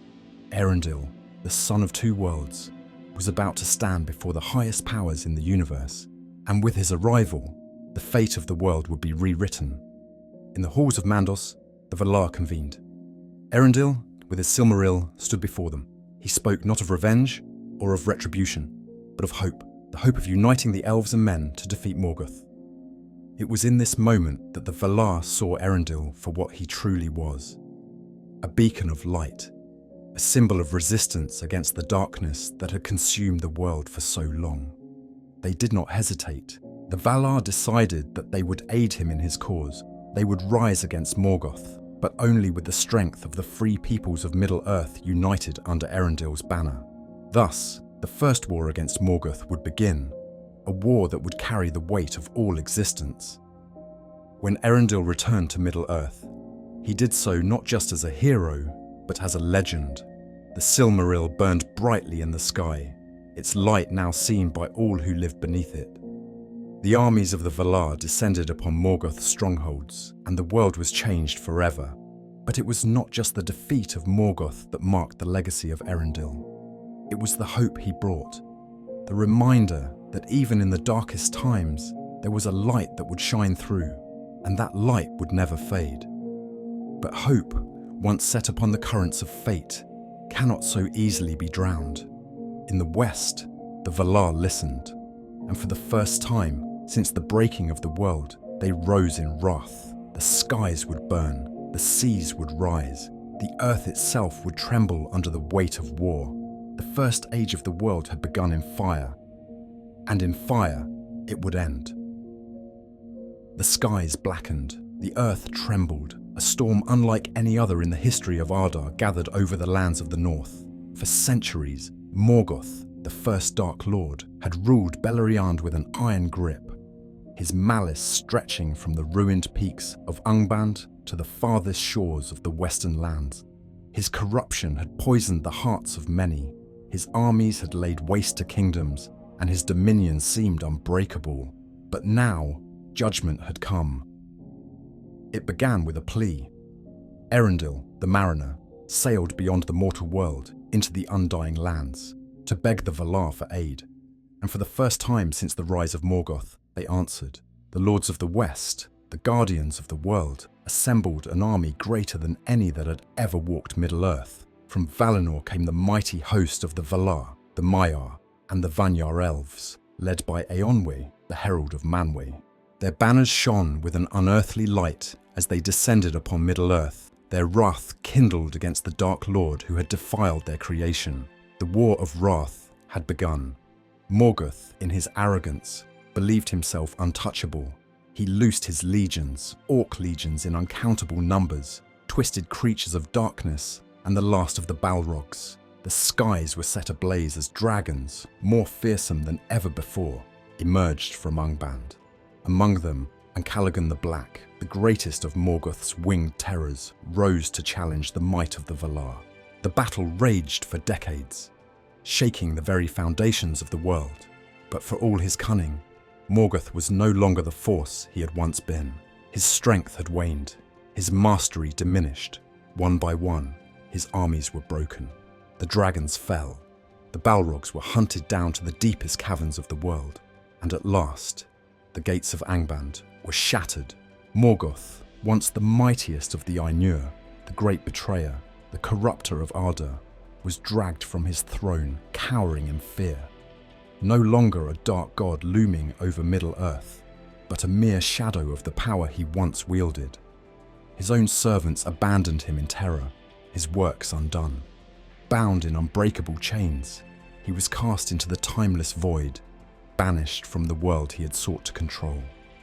Elendil, the son of two worlds, was about to stand before the highest powers in the universe, and with his arrival, the fate of the world would be rewritten. In the halls of Mandos, the Valar convened. Elendil, with his Silmaril, stood before them. He spoke not of revenge or of retribution, but of hope, the hope of uniting the elves and men to defeat Morgoth. It was in this moment that the Valar saw Elendil for what he truly was. A beacon of light, a symbol of resistance against the darkness that had consumed the world for so long. They did not hesitate. The Valar decided that they would aid him in his cause. They would rise against Morgoth, but only with the strength of the free peoples of Middle-earth united under Elendil's banner. Thus, the first war against Morgoth would begin, a war that would carry the weight of all existence. When Elendil returned to Middle-earth, he did so not just as a hero, but as a legend. The Silmaril burned brightly in the sky, its light now seen by all who lived beneath it. The armies of the Valar descended upon Morgoth's strongholds, and the world was changed forever. But it was not just the defeat of Morgoth that marked the legacy of Elendil. It was the hope he brought, the reminder that even in the darkest times, there was a light that would shine through, and that light would never fade. But hope, once set upon the currents of fate, cannot so easily be drowned. In the west, the Valar listened, and for the first time since the breaking of the world, they rose in wrath. The skies would burn, the seas would rise, the earth itself would tremble under the weight of war. The first age of the world had begun in fire, and in fire it would end. The skies blackened, the earth trembled. A storm unlike any other in the history of Arda gathered over the lands of the north. For centuries, Morgoth, the first Dark Lord, had ruled Beleriand with an iron grip, his malice stretching from the ruined peaks of Angband to the farthest shores of the western lands. His corruption had poisoned the hearts of many, his armies had laid waste to kingdoms, and his dominion seemed unbreakable. But now, judgment had come. It began with a plea. Elendil, the mariner, sailed beyond the mortal world into the undying lands to beg the Valar for aid. And for the first time since the rise of Morgoth, they answered. The Lords of the West, the Guardians of the World, assembled an army greater than any that had ever walked Middle-earth. From Valinor came the mighty host of the Valar, the Maiar, and the Vanyar Elves, led by Eonwe, the herald of Manwë. Their banners shone with an unearthly light as they descended upon Middle-earth, their wrath kindled against the Dark Lord who had defiled their creation. The War of Wrath had begun. Morgoth, in his arrogance, believed himself untouchable. He loosed his legions, orc legions in uncountable numbers, twisted creatures of darkness, and the last of the Balrogs. The skies were set ablaze as dragons, more fearsome than ever before, emerged from Angband. Among them, Caligan the Black, the greatest of Morgoth's winged terrors, rose to challenge the might of the Valar. The battle raged for decades, shaking the very foundations of the world. But for all his cunning, Morgoth was no longer the force he had once been. His strength had waned, his mastery diminished. One by one, his armies were broken. The dragons fell. The Balrogs were hunted down to the deepest caverns of the world. And at last, the gates of Angband were shattered. Morgoth, once the mightiest of the Ainur, the great betrayer, the corrupter of Arda, was dragged from his throne, cowering in fear. No longer a dark god looming over Middle-earth, but a mere shadow of the power he once wielded. His own servants abandoned him in terror, his works undone. Bound in unbreakable chains, he was cast into the timeless void, banished from the world he had sought to control.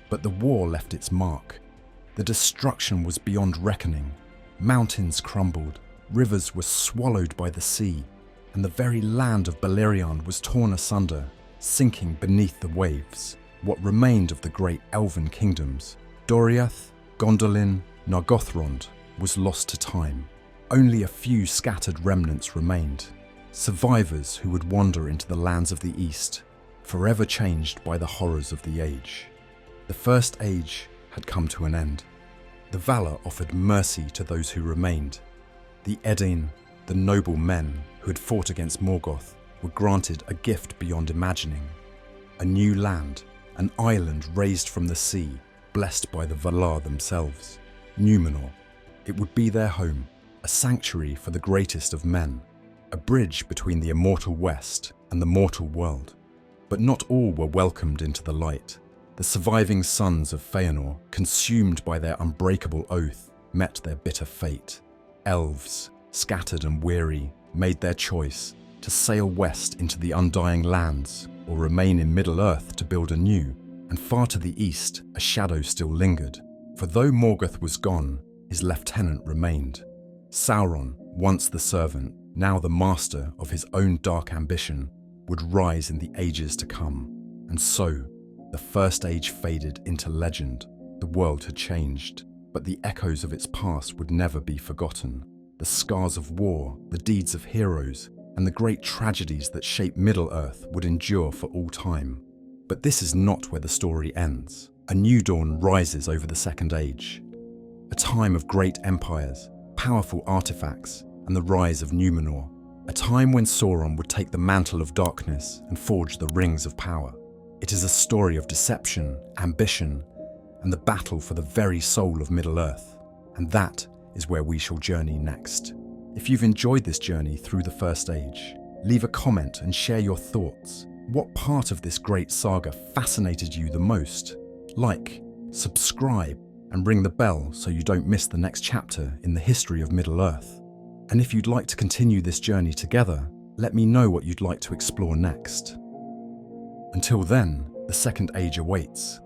But the war left its mark. The destruction was beyond reckoning. Mountains crumbled, rivers were swallowed by the sea, and the very land of Beleriand was torn asunder, sinking beneath the waves. What remained of the great elven kingdoms, Doriath, Gondolin, Nargothrond, was lost to time. Only a few scattered remnants remained, survivors who would wander into the lands of the East, forever changed by the horrors of the Age. The First Age had come to an end. The Valar offered mercy to those who remained. The Edain, the noble men who had fought against Morgoth, were granted a gift beyond imagining. A new land, an island raised from the sea, blessed by the Valar themselves. Númenor. It would be their home, a sanctuary for the greatest of men, a bridge between the immortal West and the mortal world. But not all were welcomed into the light. The surviving sons of Feanor, consumed by their unbreakable oath, met their bitter fate. Elves, scattered and weary, made their choice to sail west into the undying lands or remain in Middle-earth to build anew, and far to the east a shadow still lingered. For though Morgoth was gone, his lieutenant remained. Sauron, once the servant, now the master of his own dark ambition, would rise in the ages to come. And so, the First Age faded into legend. The world had changed, but the echoes of its past would never be forgotten. The scars of war, the deeds of heroes, and the great tragedies that shaped Middle-earth would endure for all time. But this is not where the story ends. A new dawn rises over the Second Age. A time of great empires, powerful artifacts, and the rise of Númenor. A time when Sauron would take the mantle of darkness and forge the rings of power. It is a story of deception, ambition, and the battle for the very soul of Middle-earth. And that is where we shall journey next. If you've enjoyed this journey through the First Age, leave a comment and share your thoughts. What part of this great saga fascinated you the most? Like, subscribe, and ring the bell so you don't miss the next chapter in the history of Middle-earth. And if you'd like to continue this journey together, let me know what you'd like to explore next. Until then, the Second Age awaits.